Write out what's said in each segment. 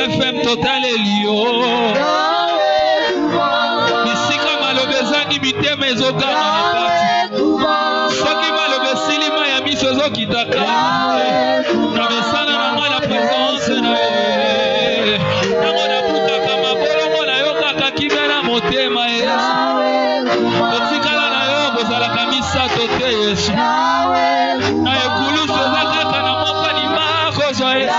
FM Total Elio. Ici comme alobezani mitema ezokana na kati. Soki malobesili ma ya misozo kitaka. Na besana na ngala présence na ye. Nango na buka kama bolongo na yo kaka kibela motema ye. Otikala na yo bozala kamisa tote Yesu. Na ekulu soza kaka na moka ni mako zo esika.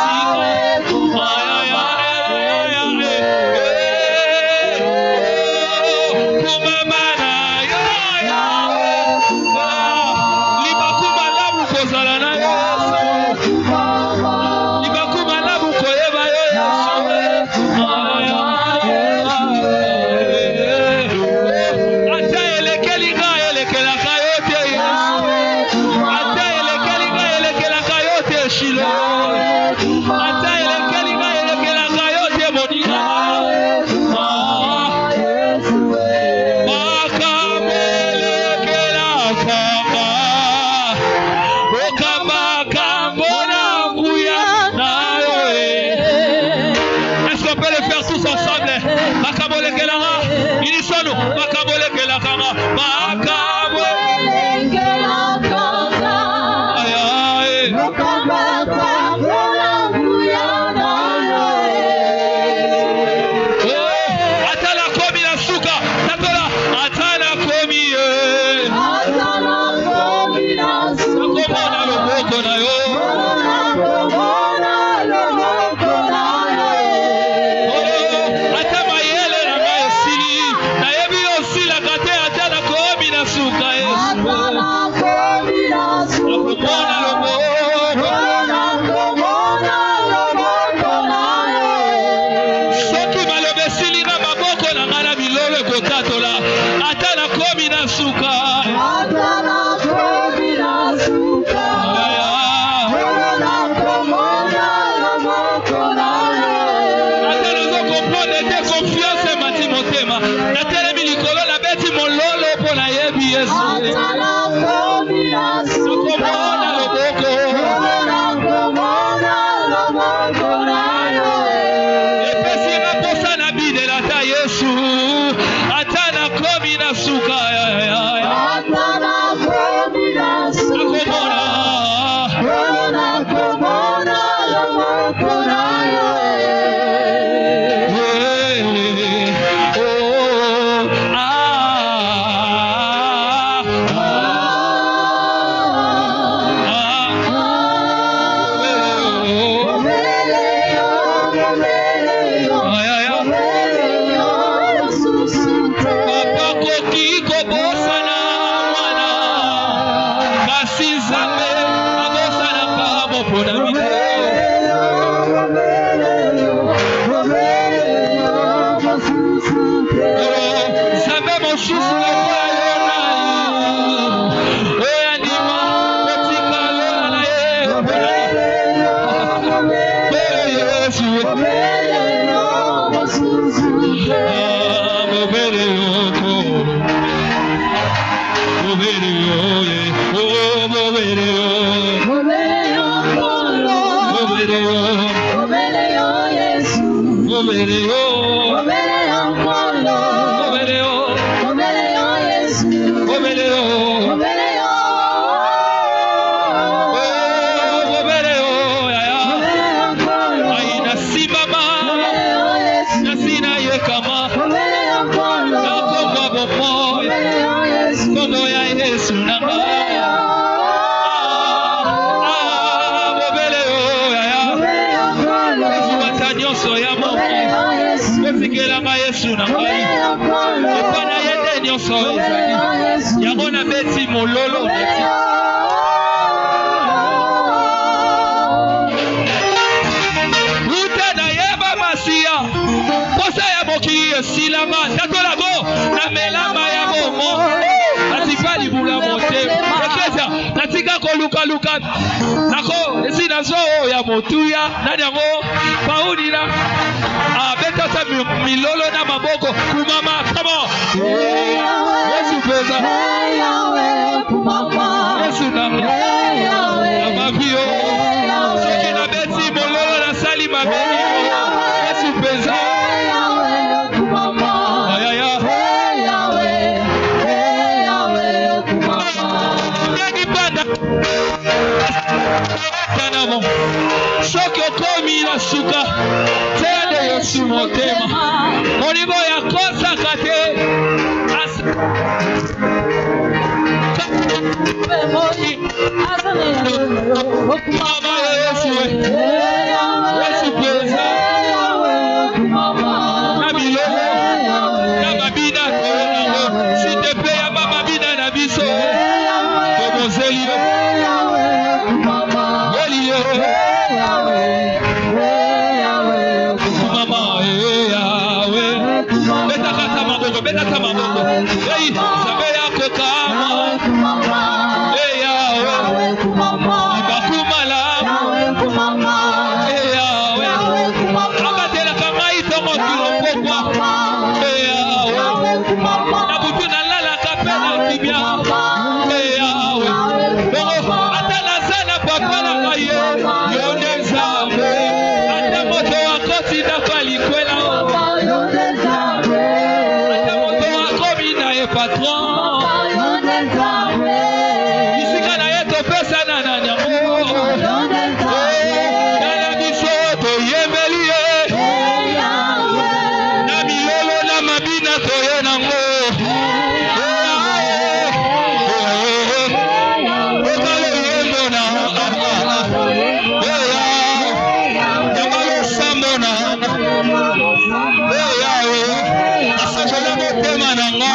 Luka nako esi nazo ya motuya nani yango paulina beta sa milolo na maboko kumama kama Yesu pesa Yesu na amavio soki na beti mololo na sali mabeni Yesu tanamo soki okomi na suka tende Yesu motema moningo ya kosaka te mama Yesu Yesu pesa na biloko na babina s'il te plaît ya mama bina na biso tobozeli yo Beta maboko ei sabe yako kama ei yawe ibakumala ei yawe abatela kama itongo kilopokwa ei yawe na butu nalala kapena kibia ei yawe bongo ata nazana papa na kaye yone nzambe ata moto wakoti ndako alikwela patron isika na ye topesa na nanyango nana biso toyembeli ye na milolo na mabina toye nango okalo yembo na yamalo sambo na yawe asakola motema nanga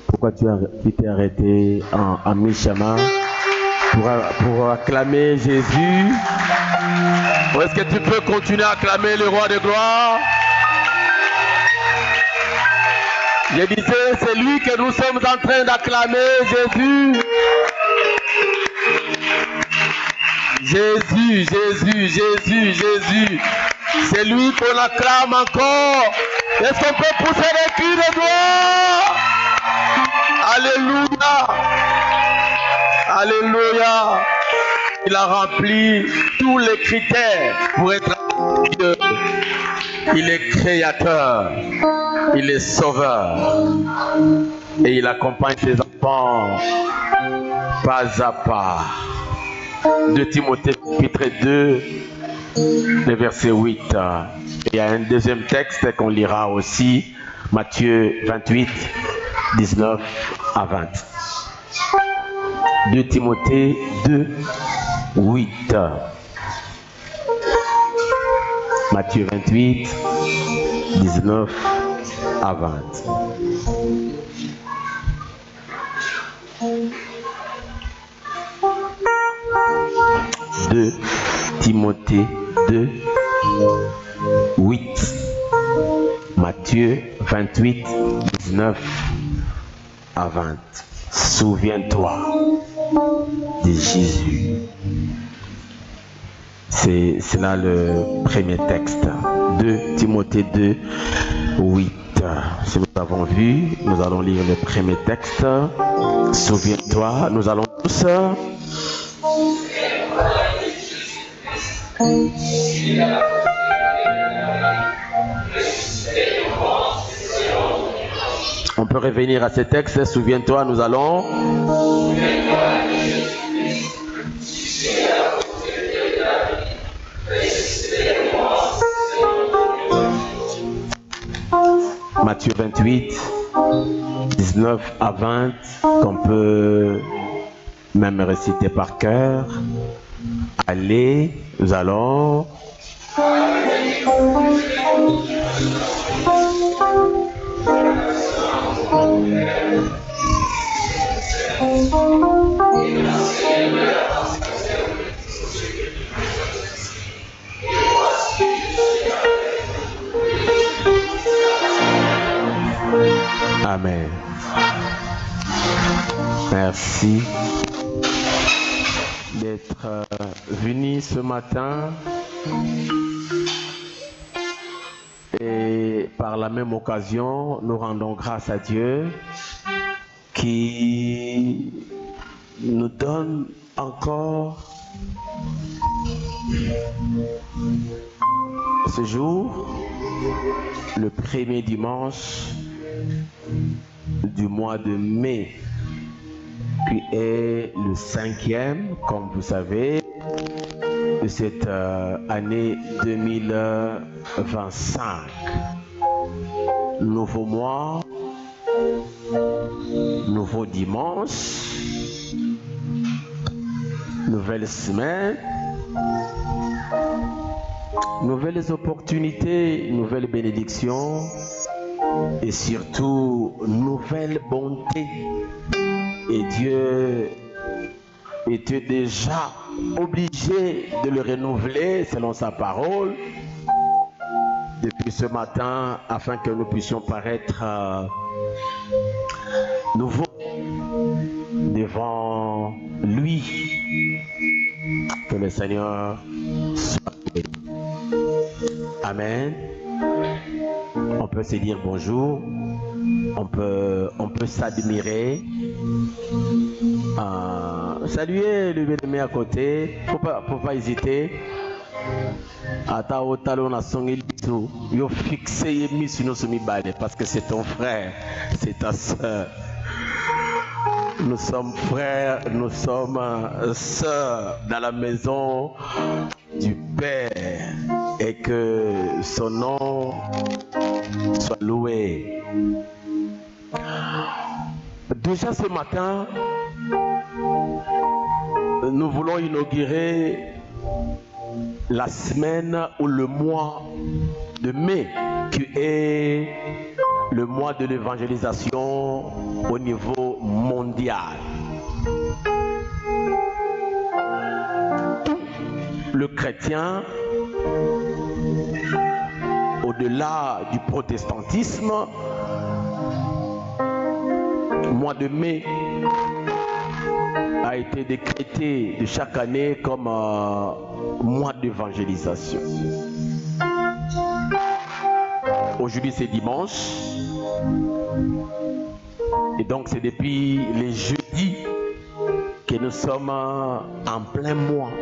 Pourquoi tu t'es arrêté en mi-chemin pour acclamer Jésus? Ou est-ce que tu peux continuer à acclamer le roi de gloire? Je disais, c'est lui que nous sommes en train d'acclamer, Jésus. Jésus, Jésus, Jésus, Jésus. C'est lui qu'on acclame encore. Est-ce qu'on peut pousser les cris de gloire? Alléluia. Alléluia. Il a rempli tous les critères pour être Dieu. Il est créateur. Il est sauveur. Et il accompagne ses enfants pas à pas. De Timothée chapitre 2, le verset 8. Il y a un deuxième texte qu'on lira aussi, Matthieu 28, 19 à 20. 2 Timothée 2, 8. Matthieu 28, 19 à 20. De Timothée 2, 8. Matthieu 28, 19 à 20. Souviens-toi de Jésus. C'est là le premier texte. 2 Timothée 2, 8. Si nous avons vu, nous allons lire le premier texte. Souviens-toi, nous allons tous. On peut revenir à ce texte. Souviens-toi, nous allons. Matthieu 28, 19 à 20, qu'on peut même réciter par cœur. Allez, nous allons. Amen. Merci d'être venu ce matin Et par la même occasion, nous rendons grâce à Dieu qui nous donne encore ce jour, le premier dimanche du mois de mai, qui est le 5e, comme vous savez, de cette année 2025. Nouveau mois, nouveau dimanche, nouvelle semaine, nouvelles opportunités, nouvelles bénédictions et surtout nouvelle bonté. Et Dieu était déjà obligé de le renouveler selon sa parole depuis ce matin afin que nous puissions paraître nouveaux devant lui. Que le Seigneur soit béni. Amen. On peut se dire bonjour. On peut s'admirer. Saluer le bien-aimé à côté. Faut pas hésiter. Ata otalo na songi biso yo fixé yemi sino somi bale parce que c'est ton frère, c'est ta sœur. Nous sommes frères, nous sommes sœurs dans la maison du Père et que son nom soit loué. Déjà ce matin, nous voulons inaugurer la semaine ou le mois de mai qui est le mois de l'évangélisation au niveau mondial. Tout le chrétien, au-delà du protestantisme, mois de mai a été décrété de chaque année comme mois d'évangélisation. Aujourd'hui c'est dimanche et donc c'est depuis les jeudis que nous sommes en plein mois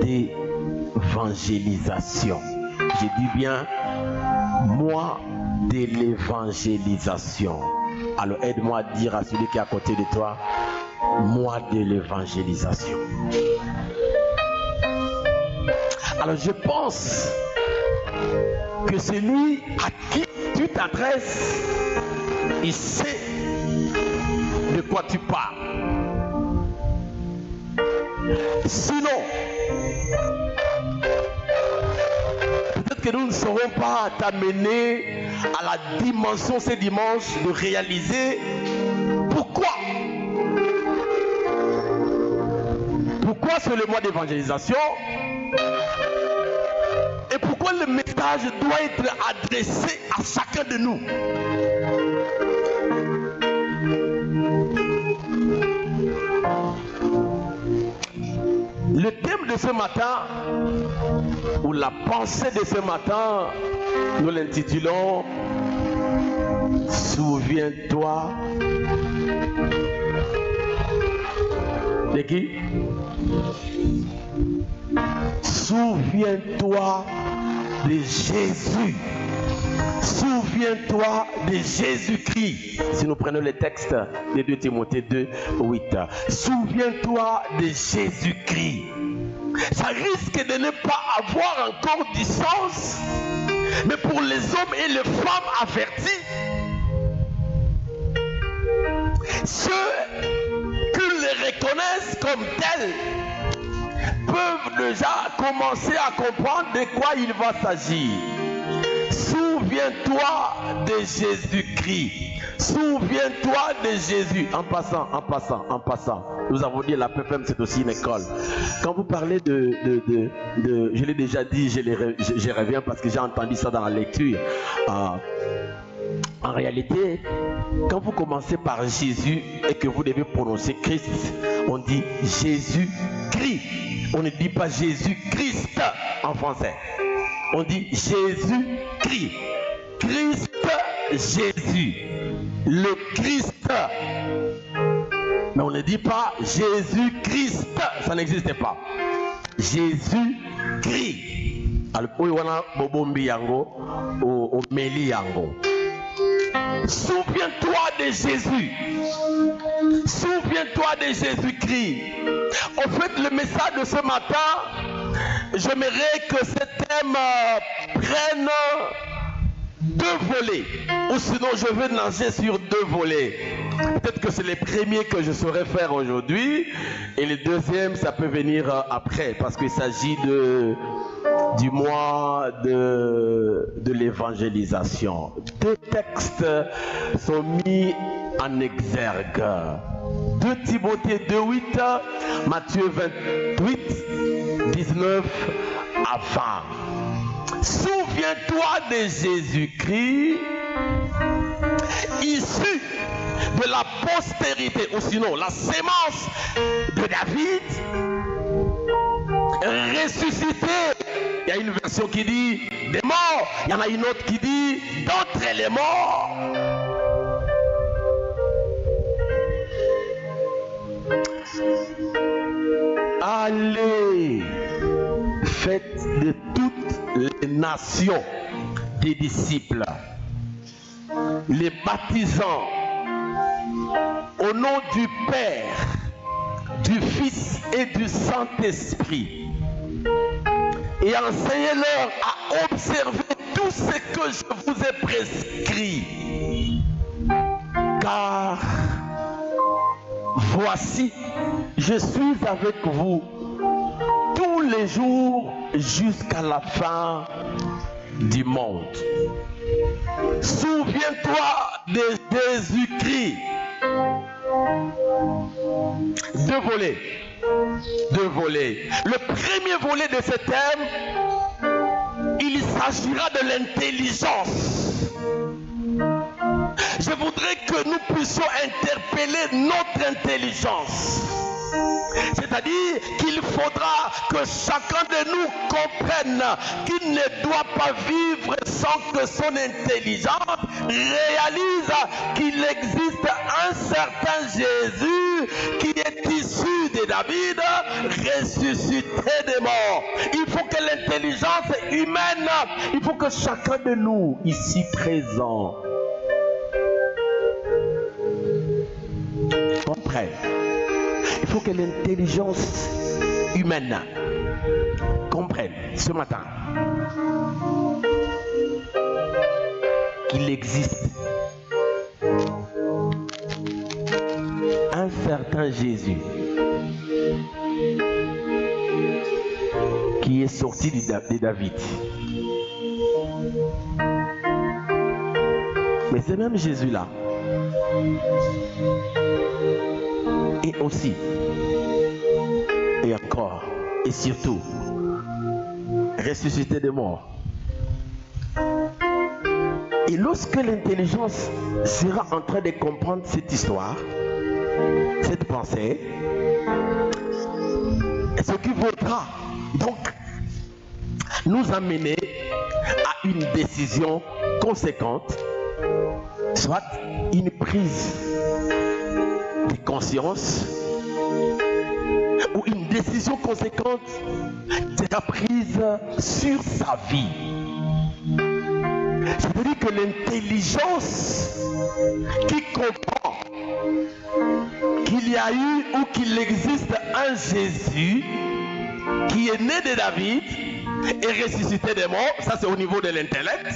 d'évangélisation. Je dis bien mois de l'évangélisation. Alors aide-moi à dire à celui qui est à côté de toi, mois de l'évangélisation. Alors je pense que celui à qui tu t'adresses, il sait de quoi tu parles. Sinon, peut-être que nous ne saurons pas t'amener à la dimension ce dimanche de réaliser pourquoi c'est le mois d'évangélisation et pourquoi le message doit être adressé à chacun de nous. Le thème de ce matin, ou la pensée de ce matin, nous l'intitulons « Souviens-toi » de qui? Souviens-toi de Jésus. Souviens-toi de Jésus-Christ. Si nous prenons les textes de 2 Timothée 2, 8. Souviens-toi de Jésus-Christ. Ça risque de ne pas avoir encore du sens, mais pour les hommes et les femmes avertis, ceux qui les reconnaissent comme tels peuvent déjà commencer à comprendre de quoi il va s'agir. Souviens-toi de Jésus-Christ. Souviens-toi de Jésus. En passant. Nous avons dit la PFM c'est aussi une école. Quand vous parlez de je l'ai déjà dit, je reviens parce que j'ai entendu ça dans la lecture. En réalité, quand vous commencez par Jésus et que vous devez prononcer Christ, on dit Jésus-Christ. On ne dit pas Jésus-Christ en français. On dit Jésus-Christ. Christ, Jésus. Le Christ. Mais on ne dit pas Jésus-Christ. Ça n'existe pas. Jésus-Christ. Souviens-toi de Jésus. Souviens-toi de Jésus-Christ. En fait, le message de ce matin, j'aimerais que ce thème prenne deux volets. Ou sinon, je vais lancer sur deux volets. Peut-être que c'est les premiers que je saurais faire aujourd'hui. Et le deuxième, ça peut venir après. Parce qu'il s'agit du mois de l'évangélisation. Deux textes sont mis en exergue. 2 Timothée 2:8, Matthieu 28, 19 à 20. Souviens-toi de Jésus-Christ, issu de la postérité, ou sinon la sémence de David, ressuscité. Il y a une version qui dit des morts, il y en a une autre qui dit d'entre les morts. Allez, faites de toutes les nations des disciples, les baptisant au nom du Père, du Fils et du Saint-Esprit, et enseignez-leur à observer tout ce que je vous ai prescrit. Car voici, je suis avec vous tous les jours jusqu'à la fin du monde. Souviens-toi de Jésus-Christ. Deux volets. Le premier volet de ce thème, il s'agira de l'intelligence. Je voudrais que nous puissions interpeller notre intelligence. C'est-à-dire qu'il faudra que chacun de nous comprenne qu'il ne doit pas vivre sans que son intelligence réalise qu'il existe un certain Jésus qui est issu de David, ressuscité des morts. Il faut que l'intelligence humaine, il faut que chacun de nous ici présent comprenne. Il faut que l'intelligence humaine comprenne ce matin qu'il existe un certain Jésus qui est sorti de David. Mais ce même Jésus-là et aussi, et encore, et surtout, ressuscité des morts. Et lorsque l'intelligence sera en train de comprendre cette histoire, cette pensée, ce qui vaudra donc nous amener à une décision conséquente, soit une prise de conscience ou une décision conséquente sera prise sur sa vie. C'est-à-dire que l'intelligence qui comprend qu'il y a eu ou qu'il existe un Jésus qui est né de David et ressuscité des morts, ça c'est au niveau de l'intellect.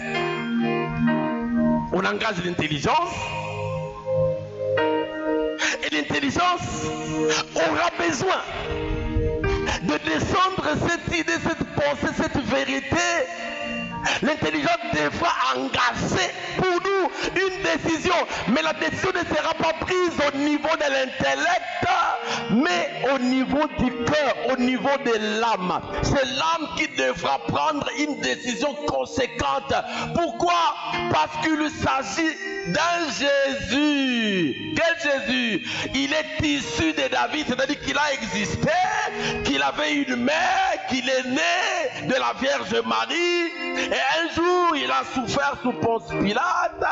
On engage l'intelligence. Et l'intelligence aura besoin de descendre cette idée, cette pensée, cette vérité. L'intelligence devra engager pour nous une décision. Mais la décision ne sera pas prise au niveau de l'intellect, mais au niveau du cœur, au niveau de l'âme. C'est l'âme qui devra prendre une décision conséquente. Pourquoi? Parce qu'il s'agit dans Jésus. Quel Jésus? Il est issu de David, c'est-à-dire qu'il a existé, qu'il avait une mère, qu'il est né de la Vierge Marie. Et un jour, il a souffert sous Ponce Pilate.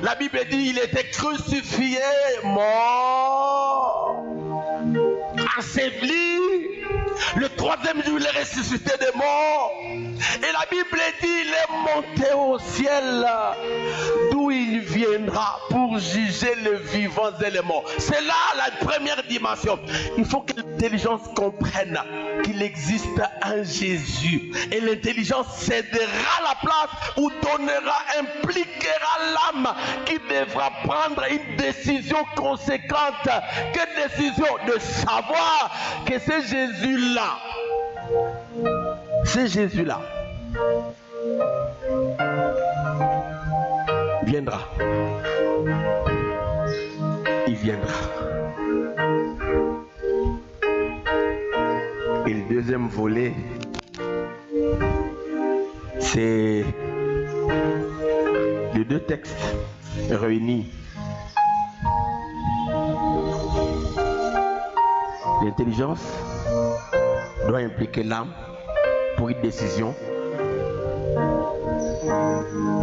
La Bible dit il était crucifié, mort, enseveli. Le troisième jour, il est ressuscité des morts. Et la Bible dit il est monté au ciel, d'où il viendra pour juger les vivants et les morts. C'est là la première dimension. Il faut que l'intelligence comprenne qu'il existe un Jésus. Et l'intelligence cédera la place ou donnera, impliquera l'âme qui devra prendre une décision conséquente. Quelle décision? De savoir que c'est Jésus-là. C'est Jésus-là. Viendra. Il viendra. Et le deuxième volet, c'est les deux textes réunis. L'intelligence doit impliquer l'âme pour une décision.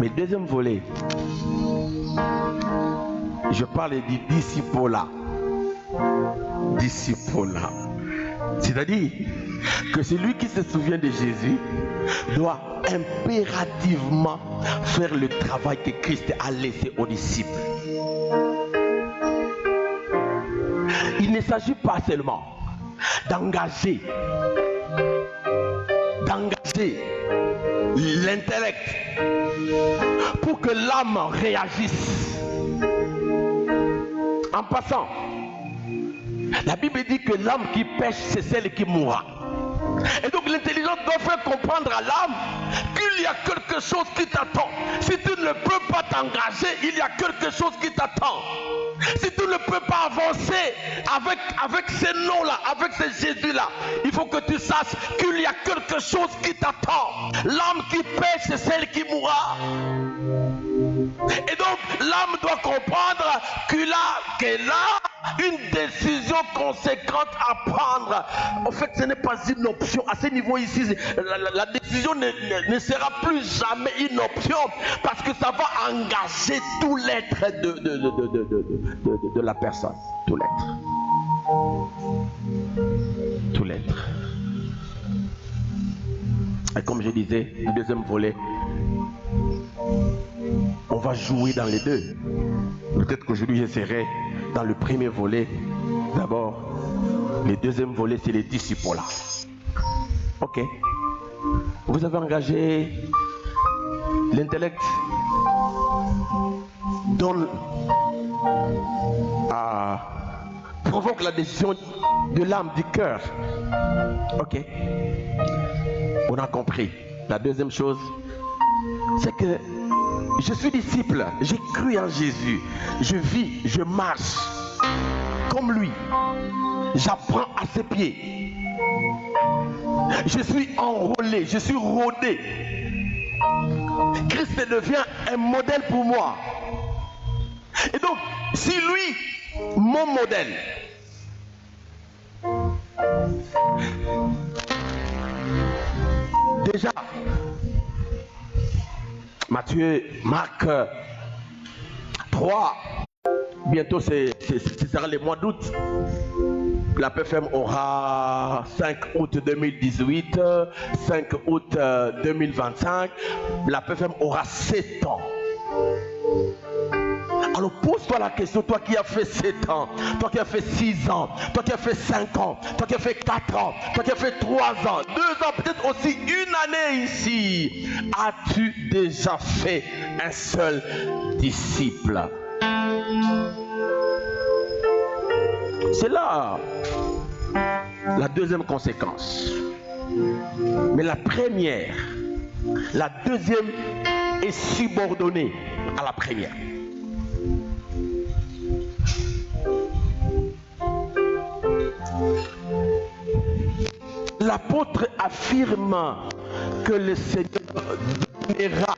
Mais deuxième volet, je parle du disciple-là. Disciple-là. C'est-à-dire que celui qui se souvient de Jésus doit impérativement faire le travail que Christ a laissé aux disciples. Il ne s'agit pas seulement d'engager l'intellect pour que l'âme réagisse. En passant, la Bible dit que l'âme qui pêche, c'est celle qui mourra. Et donc l'intelligence doit faire comprendre à l'âme qu'il y a quelque chose qui t'attend. Si tu ne peux pas t'engager, il y a quelque chose qui t'attend. Si tu ne peux pas avancer avec ces noms-là, avec ces Jésus-là, il faut que tu saches qu'il y a quelque chose qui t'attend. L'âme qui pêche, c'est celle qui mourra. Et donc l'âme doit comprendre qu'elle a une décision conséquente à prendre. En fait, ce n'est pas une option. À ce niveau ici, la décision ne sera plus jamais une option, parce que ça va engager tout l'être de la personne. Tout l'être. Tout l'être. Et comme je disais, le deuxième volet, on va jouer dans les deux. Peut-être qu'aujourd'hui j'essaierai dans le premier volet. D'abord, le deuxième volet, c'est les disciples là. Ok. Vous avez engagé l'intellect, donne provoque la décision de l'âme, du cœur. Ok. On a compris. La deuxième chose, c'est que je suis disciple, j'ai cru en Jésus, je vis, je marche comme lui, j'apprends à ses pieds, je suis enrôlé, je suis rodé. Christ devient un modèle pour moi. Et donc, si lui, mon modèle, déjà, Matthieu, Marc 3, bientôt ce sera le mois d'août. La PFM aura 5 août 2018, 5 août 2025. La PFM aura 7 ans. Alors pose-toi la question, toi qui as fait 7 ans, toi qui as fait 6 ans, toi qui as fait 5 ans, toi qui as fait 4 ans, toi qui as fait 3 ans, 2 ans, peut-être aussi une année ici. As-tu déjà fait un seul disciple? C'est là la deuxième conséquence. Mais la première, la deuxième est subordonnée à la première. L'apôtre affirme que le Seigneur donnera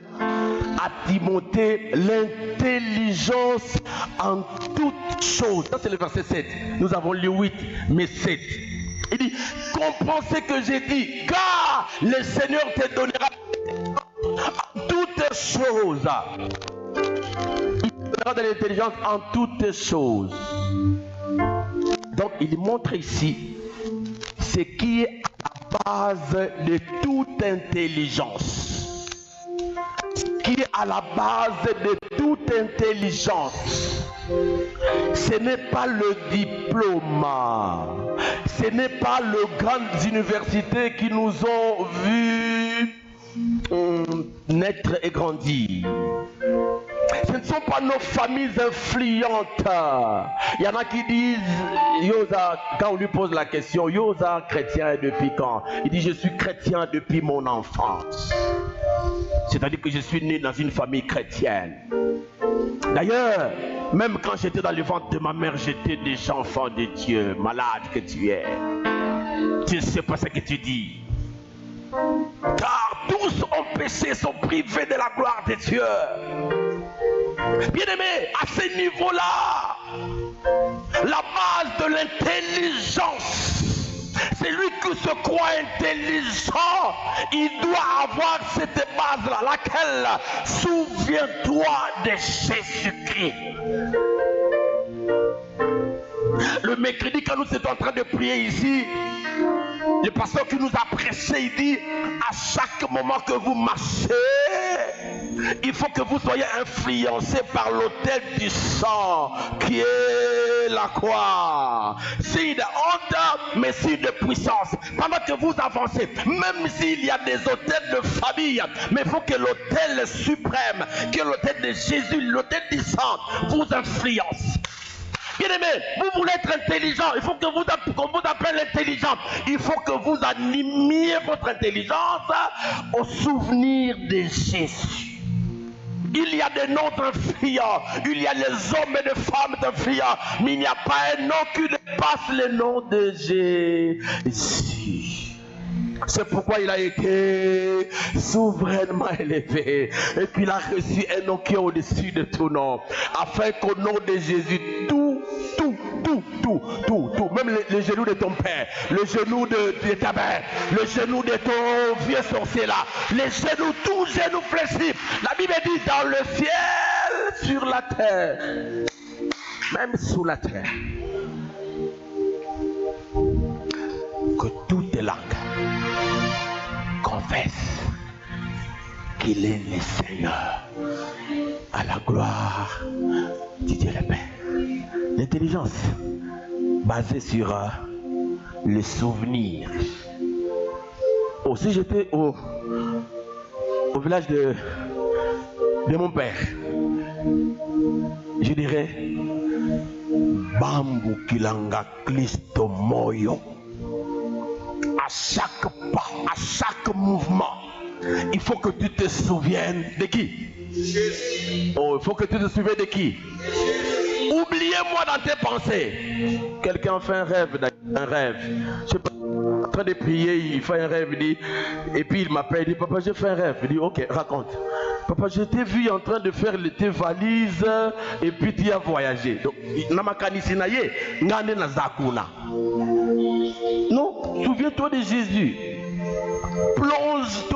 à Timothée l'intelligence en toutes choses. Ça c'est le verset 7. Nous avons lu 8, mais 7. Il dit, comprends ce que j'ai dit, car le Seigneur te donnera toutes choses. Il te donnera de l'intelligence en toutes choses. Donc il montre ici ce qui est à la base de toute intelligence. Ce qui est à la base de toute intelligence. Ce n'est pas le diplôme. Ce n'est pas les grandes universités qui nous ont vus naître et grandir. Ce ne sont pas nos familles influentes. Il y en a qui disent, Yosa, quand on lui pose la question, Yosa, chrétien depuis quand? Il dit, je suis chrétien depuis mon enfance. C'est-à-dire que je suis né dans une famille chrétienne. D'ailleurs, même quand j'étais dans le ventre de ma mère, j'étais déjà enfant de Dieu, malade que tu es. Tu ne sais pas ce que tu dis. Car tous ont péché, sont privés de la gloire de Dieu. Bien-aimé, à ce niveau-là, la base de l'intelligence, c'est lui qui se croit intelligent, il doit avoir cette base-là, laquelle, souviens-toi de Jésus-Christ. Le mercredi, quand nous étions en train de prier ici, le pasteur qui nous a prêché, il dit, à chaque moment que vous marchez, il faut que vous soyez influencés par l'autel du sang qui est la croix. Signe de honte, mais signe de puissance. Pendant que vous avancez, même s'il y a des autels de famille, mais il faut que l'autel suprême, que l'autel de Jésus, l'autel du sang, vous influence. Bien-aimé, vous voulez être intelligent, il faut que qu'on vous appelle intelligent. Il faut que vous animiez votre intelligence au souvenir de Jésus. Il y a des noms influents, il y a les hommes et les femmes influents, mais il n'y a pas un nom qui dépasse le nom de Jésus. C'est pourquoi il a été souverainement élevé. Et puis il a reçu un nom qui est au-dessus de tout nom. Afin qu'au nom de Jésus, tout, même le genou de ton père, le genou de ta mère, le genou de ton vieux sorcier là, les genoux, tout genou fléchis. La Bible dit dans le ciel, sur la terre, même sous la terre, que toutes les langues confesse qu'il est le Seigneur, à la gloire du Dieu le Père. L'intelligence basée sur le souvenir. Si j'étais au village de mon père, je dirais Bambu Kilanga Kristo Moyo. À chaque pas, à chaque mouvement, il faut que tu te souviennes de qui? Oh, il faut que tu te souviennes de qui? Oubliez-moi dans tes pensées. Quelqu'un fait un rêve, je sais pas, en train de prier, il fait un rêve, il dit, et puis il m'appelle, il dit, papa, j'ai fait un rêve. Il dit, ok, raconte. Papa, je t'ai vu en train de faire tes valises et puis tu as voyagé. Donc, non, souviens-toi de Jésus. Plonge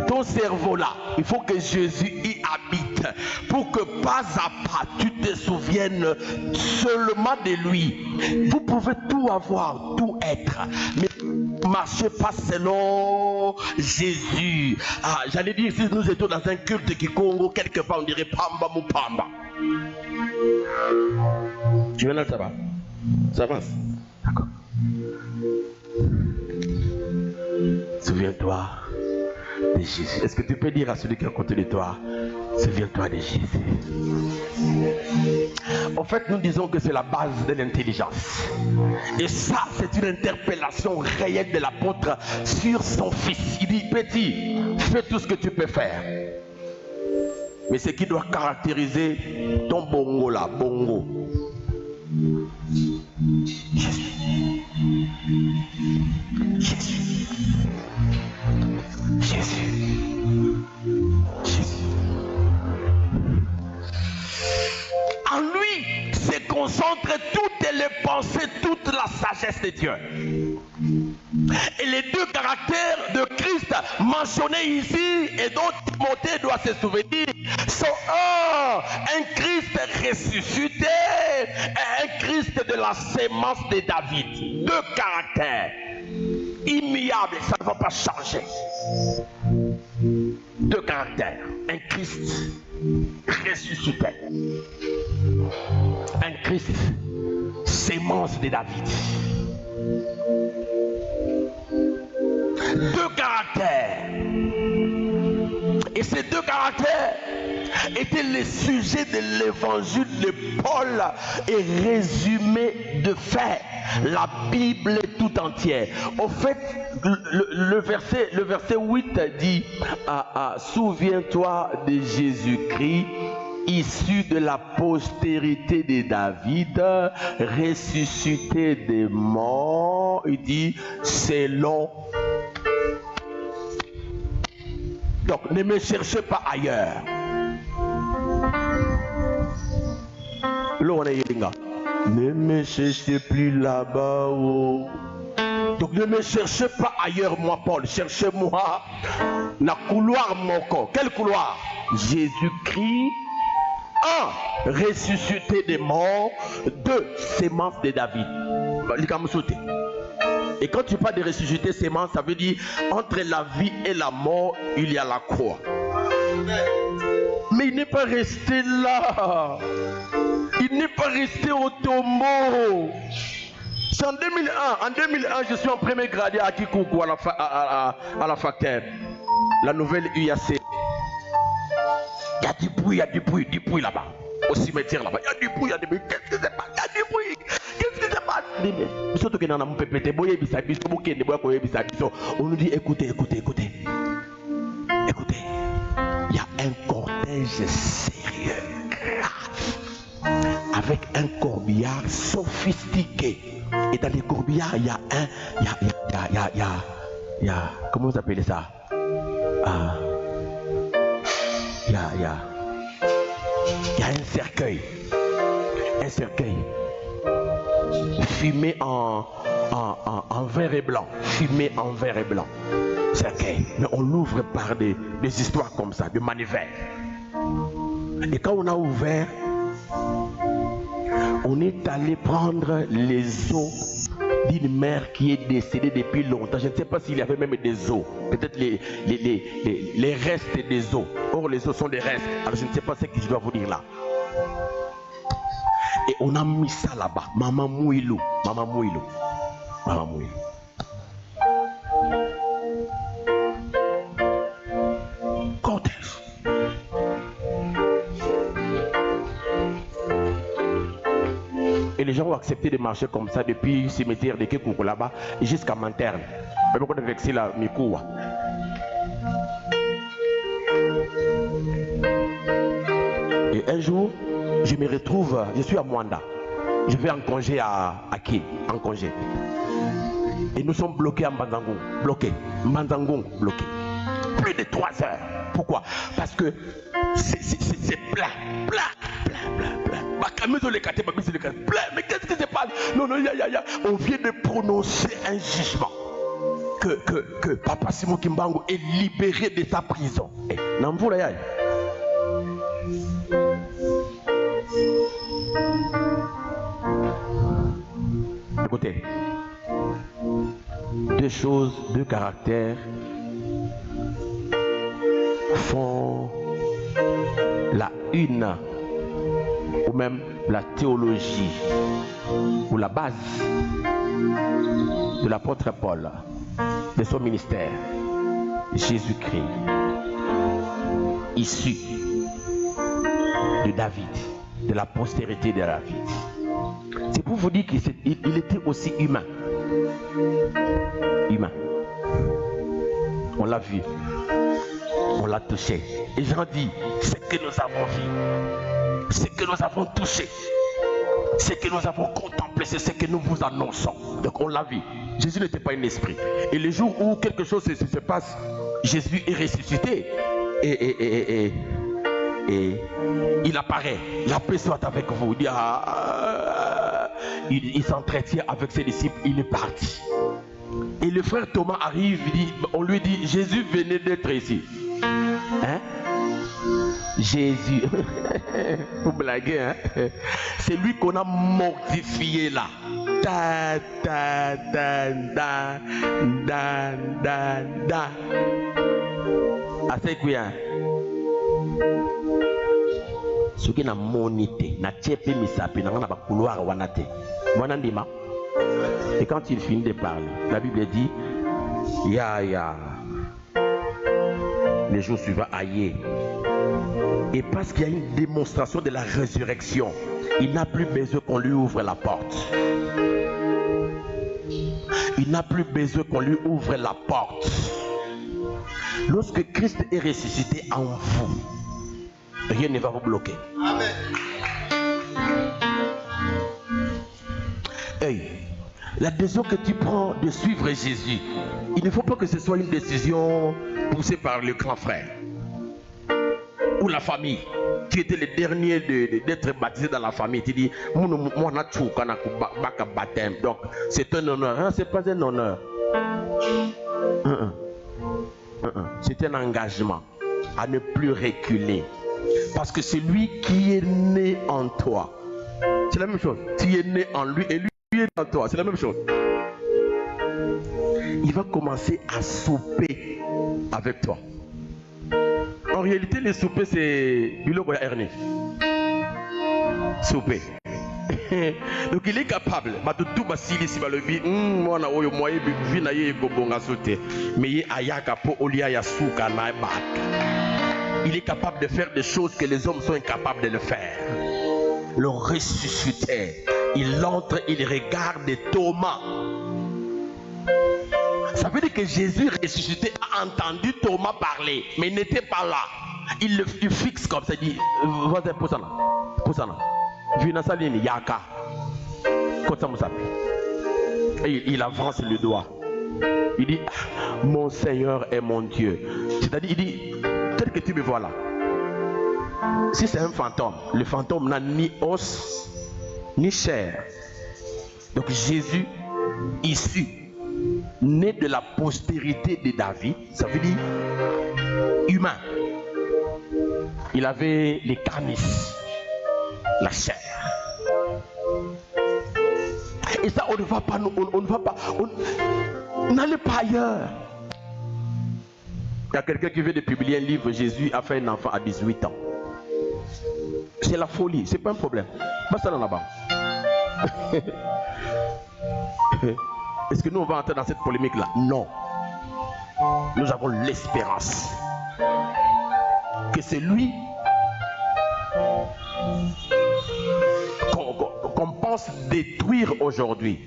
ton cerveau là. Il faut que Jésus y habite. Pour que pas à pas tu te souviennes seulement de lui. Vous pouvez tout avoir, tout être. Mais marchez pas selon Jésus. Ah, j'allais dire, si nous étions dans un culte qui Congo, quelque part, on dirait Pamba Mupamba. Tu viens là, ça va? Ça avance? D'accord. Souviens-toi de Jésus. Est-ce que tu peux dire à celui qui est à côté de toi, souviens-toi de Jésus? En fait, nous disons que c'est la base de l'intelligence. Et ça, c'est une interpellation réelle de l'apôtre sur son fils. Il dit, petit, fais tout ce que tu peux faire. Mais ce qui doit caractériser ton bongo là, bongo. Jésus. Jésus. Jésus. concentre toutes les pensées, toute la sagesse de Dieu. Et les deux caractères de Christ mentionnés ici et dont Timothée doit se souvenir sont un Christ ressuscité et un Christ de la sémence de David. Deux caractères immuables, ça ne va pas changer. Deux caractères, un Christ ressuscité, un Christ sémence de David. Deux caractères. Et ces deux caractères étaient les sujets de l'évangile de Paul et résumé de fait la Bible tout entière. Au fait, le verset 8 dit souviens-toi de Jésus-Christ, issu de la postérité de David, ressuscité des morts. Il dit selon. Donc ne me cherchez pas ailleurs. Ne me cherchez plus là-bas. Oh. Donc ne me cherchez pas ailleurs, moi Paul. Cherchez-moi dans le couloir mon corps. Quel couloir? Jésus-Christ, un, ressuscité des morts, deux, sémence de David. Et quand tu parles de ressuscité sémence, ça veut dire entre la vie et la mort, il y a la croix. Mais il n'est pas resté là. Il n'est pas resté au tombeau. C'est en 2001. En 2001, je suis en premier gradé à Kikuku à la FACTER, la nouvelle UAC. Il y a du bruit là-bas. Au cimetière là-bas. Il y a du bruit, Qu'est-ce que c'est pas? Il y a du bruit. Qu'est-ce que c'est pas? On nous dit écoutez. Il y a un cortège sérieux, grave, avec un corbillard sophistiqué. Et dans les corbillards, il y a comment vous appelez ça? Il y a un cercueil. Fumé en vert et blanc. Cercueil. Mais on l'ouvre par des histoires comme ça, de manivelles. Et quand on a ouvert, on est allé prendre les os d'une mère qui est décédée depuis longtemps. Je ne sais pas s'il y avait même des os. Peut-être les restes des os. Or, les os sont des restes. Alors, je ne sais pas ce que je dois vous dire là. Et on a mis ça là-bas. Maman Mouilou. Cortège. Et les gens ont accepté de marcher comme ça depuis le cimetière de Kekuku là-bas jusqu'à Manterne. Et un jour, je me retrouve, je suis à Mwanda. Je vais en congé à Kin, en congé. Et nous sommes bloqués à Mbanzangoum. Bloqués. Plus de 3 heures. Pourquoi? Parce que c'est plein. Mais qu'est-ce qui se passe? Non, on vient de prononcer un jugement. Que Papa Simon Kimbangu est libéré de sa prison. Écoutez, deux caractères font la une ou même la théologie ou la base de l'apôtre Paul, de son ministère. Jésus-Christ, issu de David, de la postérité de David. C'est pour vous dire qu'il était aussi humain. On l'a vu, on l'a touché. Et j'en dis, ce que nous avons vu, ce que nous avons touché, ce que nous avons contemplé, c'est ce que nous vous annonçons. Donc on l'a vu. Jésus n'était pas un esprit. Et le jour où quelque chose se passe, Jésus est ressuscité. Et Et il apparaît. La paix soit avec vous. Il dit, il s'entretient avec ses disciples. Il est parti. Et le frère Thomas arrive. On lui dit, Jésus venait d'être ici. Hein? Jésus. Vous blaguez, hein? C'est lui qu'on a mortifié là. Da, da, da, da, da, da, da. Assez quoi? Ce qui n'a monité, n'a tchépé misapi, n'a pas couloir wanate. Wanandima. Et quand il finit de parler, la Bible dit, les jours suivants, aïe. Et parce qu'il y a une démonstration de la résurrection, il n'a plus besoin qu'on lui ouvre la porte. Il n'a plus besoin qu'on lui ouvre la porte. Lorsque Christ est ressuscité en vous, rien ne va vous bloquer. Amen. Hey, la décision que tu prends de suivre Jésus, il ne faut pas que ce soit une décision poussée par le grand frère ou la famille. Tu étais le dernier d'être baptisé dans la famille. Tu dis, moi, baptême. Donc, c'est un honneur. Hein? C'est pas un honneur. C'est un engagement à ne plus reculer. Parce que c'est lui qui est né en toi. C'est la même chose. Tu es né en lui et lui est en toi. C'est la même chose. Il va commencer à souper avec toi. En réalité, le souper, c'est Biloko ya Ernie. Souper. Donc il est capable. Il est capable de faire des choses que les hommes sont incapables de le faire. Le ressuscité. Il entre, il regarde Thomas. Ça veut dire que Jésus ressuscité a entendu Thomas parler, mais il n'était pas là. Il le fixe comme ça, il dit, vas-y, poussana. Vinasaline, yaka. Et il avance le doigt. Il dit, mon Seigneur est mon Dieu. C'est-à-dire, il dit, tel que tu me vois là. Si c'est un fantôme, le fantôme n'a ni os, ni chair. Donc Jésus, issu, né de la postérité de David, ça veut dire humain. Il avait les carnisses, la chair. Et ça, on ne va pas, on ne va pas, on n'allait pas ailleurs. Il y a quelqu'un qui vient de publier un livre, Jésus a fait un enfant à 18 ans. C'est la folie, c'est pas un problème. Pas ça là-bas. Est-ce que nous on va entrer dans cette polémique là? Non. Nous avons l'espérance que c'est lui qu'on pense détruire aujourd'hui.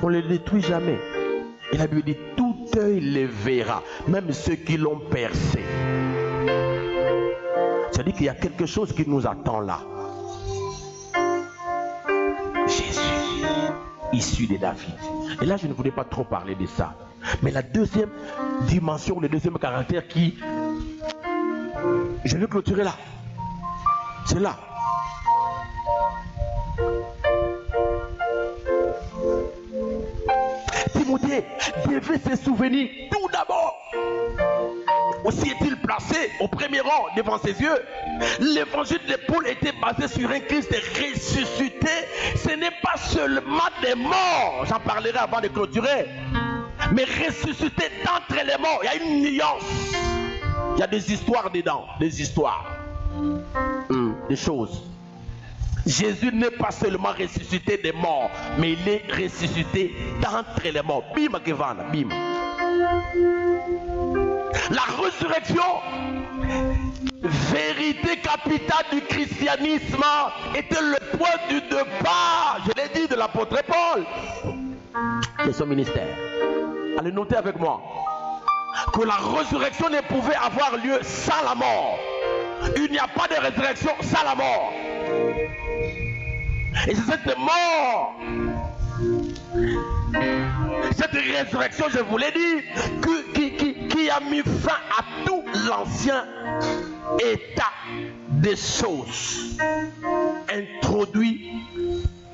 On ne le détruit jamais. Et la Bible dit, tout œil le verra, même ceux qui l'ont percé. C'est-à-dire qu'il y a quelque chose qui nous attend là. Jésus, issu de David. Et là, je ne voulais pas trop parler de ça. Mais la deuxième dimension, le deuxième caractère qui... Je vais clôturer là. C'est là. Timothée devait se souvenir tout d'abord. Aussi est-il placé au premier rang devant ses yeux. L'évangile de Paul était basé sur un Christ ressuscité. Ce n'est pas seulement des morts, j'en parlerai avant de clôturer, mais ressuscité d'entre les morts. Il y a une nuance. Il y a des histoires dedans, des histoires, des choses. Jésus n'est pas seulement ressuscité des morts, mais il est ressuscité d'entre les morts. Bim, Kevana, bim. La résurrection, vérité capitale du christianisme, était le point du départ, je l'ai dit, de l'apôtre Paul de son ministère. Allez noter avec moi que la résurrection ne pouvait avoir lieu sans la mort. Il n'y a pas de résurrection sans la mort. Et c'est cette mort, cette résurrection, je vous l'ai dit, qui a mis fin à tout l'ancien état des choses introduit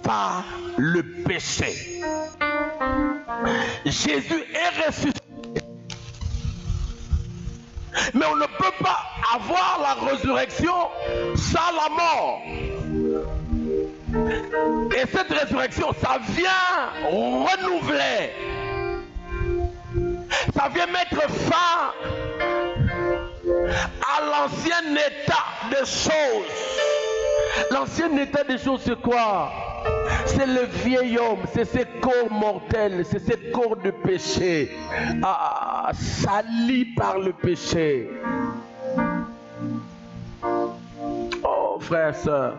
par le péché. Jésus est ressuscité. Mais on ne peut pas avoir la résurrection sans la mort. Et cette résurrection, ça vient renouveler. Ça vient mettre fin à l'ancien état des choses. L'ancien état des choses, c'est quoi? C'est le vieil homme, c'est ce corps mortel, c'est ce corps de péché, sali par le péché. Oh frère, sœur,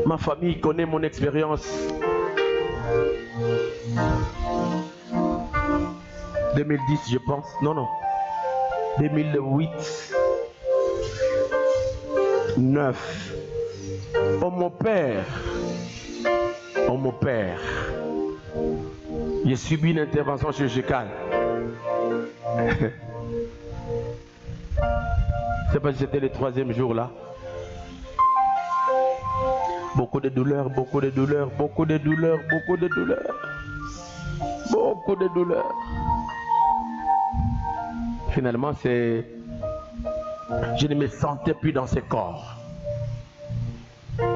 ma famille connaît mon expérience. 2010, je pense. Non. 2008. 9. Oh mon père. J'ai subi une intervention chirurgicale. Je ne sais pas si c'était le 3e jour là. Beaucoup de douleurs. Finalement, je ne me sentais plus dans ce corps.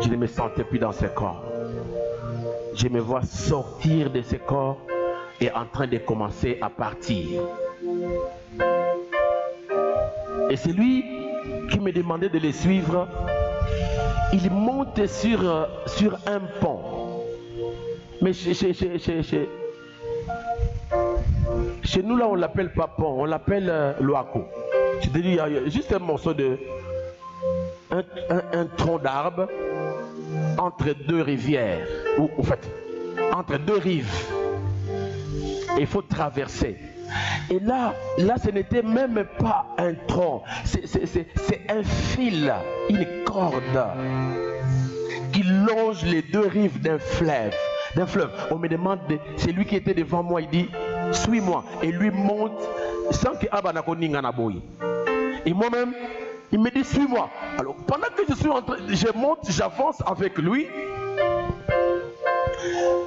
Je me vois sortir de ce corps et en train de commencer à partir. Et c'est lui qui me demandait de le suivre. Il monte sur un pont. Mais chez nous là, on l'appelle pas pont, on l'appelle loaco. C'est-à-dire, il y a juste un morceau un tronc d'arbre entre deux rivières, ou en fait, entre deux rives. Et il faut traverser. Et là, ce n'était même pas un tronc, c'est un fil, une corde qui longe les deux rives d'un fleuve. On me demande, c'est lui qui était devant moi, il dit, suis-moi. Et lui monte sans que Abanako Ningana boy. Et moi-même, il me dit, suis-moi. Alors, pendant que je monte, j'avance avec lui.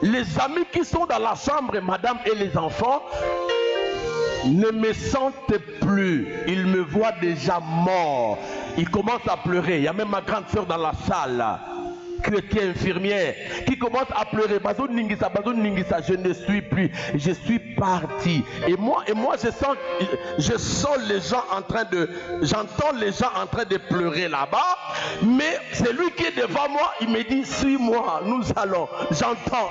Les amis qui sont dans la chambre, madame et les enfants, ne me sentent plus. Ils me voient déjà mort. Ils commencent à pleurer. Il y a même ma grande soeur dans la salle, qui est infirmière, qui commence à pleurer. Bazo Ningisa, je ne suis plus. Je suis parti. Et moi, je sens les gens j'entends les gens en train de pleurer là-bas. Mais c'est lui qui est devant moi. Il me dit, suis-moi, nous allons. J'entends.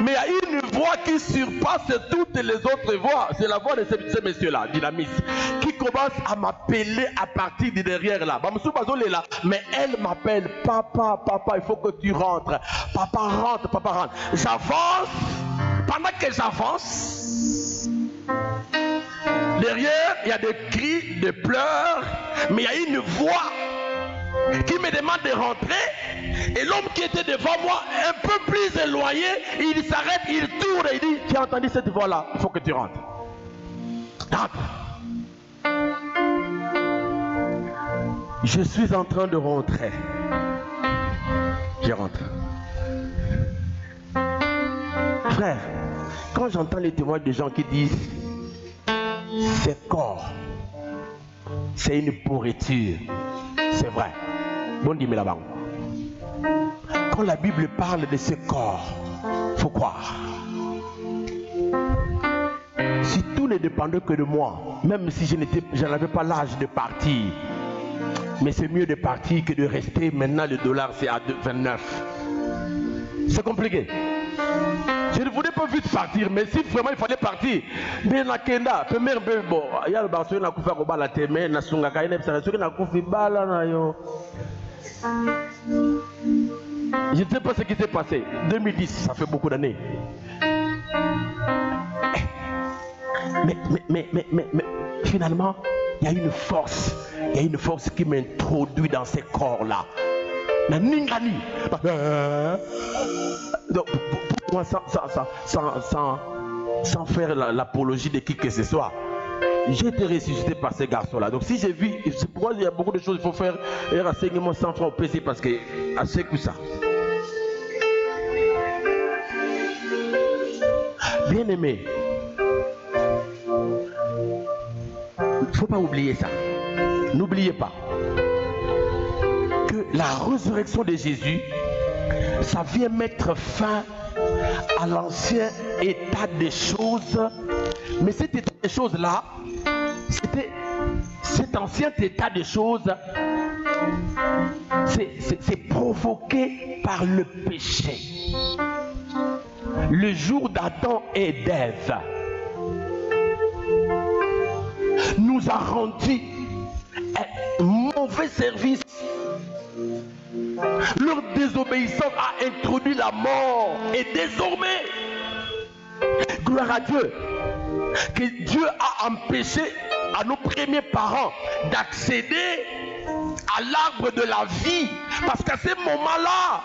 Mais il y a une voix qui surpasse toutes les autres voix. C'est la voix de ce monsieur-là, dynamiste, qui commence à m'appeler à partir de derrière là. Mais elle m'appelle, papa, il faut que tu rentres. Papa rentre. J'avance. Pendant que j'avance, derrière, il y a des cris, des pleurs, mais il y a une voix qui me demande de rentrer. Et l'homme qui était devant moi, un peu plus éloigné, il s'arrête, il tourne et il dit, tu as entendu cette voix-là, il faut que tu rentres. Je suis en train de rentrer. Je rentre. Frère, quand j'entends les témoignages de gens qui disent ce corps, c'est une pourriture, c'est vrai. Bon, dis-moi là-bas. Quand la Bible parle de ce corps, il faut croire. Si tout ne dépendait que de moi, même si je n'avais pas l'âge de partir, mais c'est mieux de partir que de rester. Maintenant, le dollar, c'est à 29. C'est compliqué. Je ne voulais pas vite partir, mais si vraiment il fallait partir, mais na kenda, première bon, il y a le barceau na kufa ko bala teme na sunga ka ine psa na kufi bala na yo. Je ne sais pas ce qui s'est passé. 2010, ça fait beaucoup d'années. Mais finalement, il y a une force qui m'introduit dans ces corps-là. Donc, pour moi, sans faire l'apologie de qui que ce soit, j'ai été ressuscité par ces garçons-là. Donc, si j'ai vu, c'est pourquoi il y a beaucoup de choses, il faut faire un renseignement 100 francs au PC parce que c'est que ça. Bien aimé, il ne faut pas oublier ça. N'oubliez pas que la résurrection de Jésus, ça vient mettre fin à l'ancien état des choses. Mais cet état des choses-là, c'était cet ancien état des choses, c'est provoqué par le péché. Le jour d'Adam et d'Ève nous a rendu un mauvais service. Leur désobéissance a introduit la mort. Et désormais, gloire à Dieu, que Dieu a empêché à nos premiers parents d'accéder à l'arbre de la vie. Parce qu'à ce moment-là,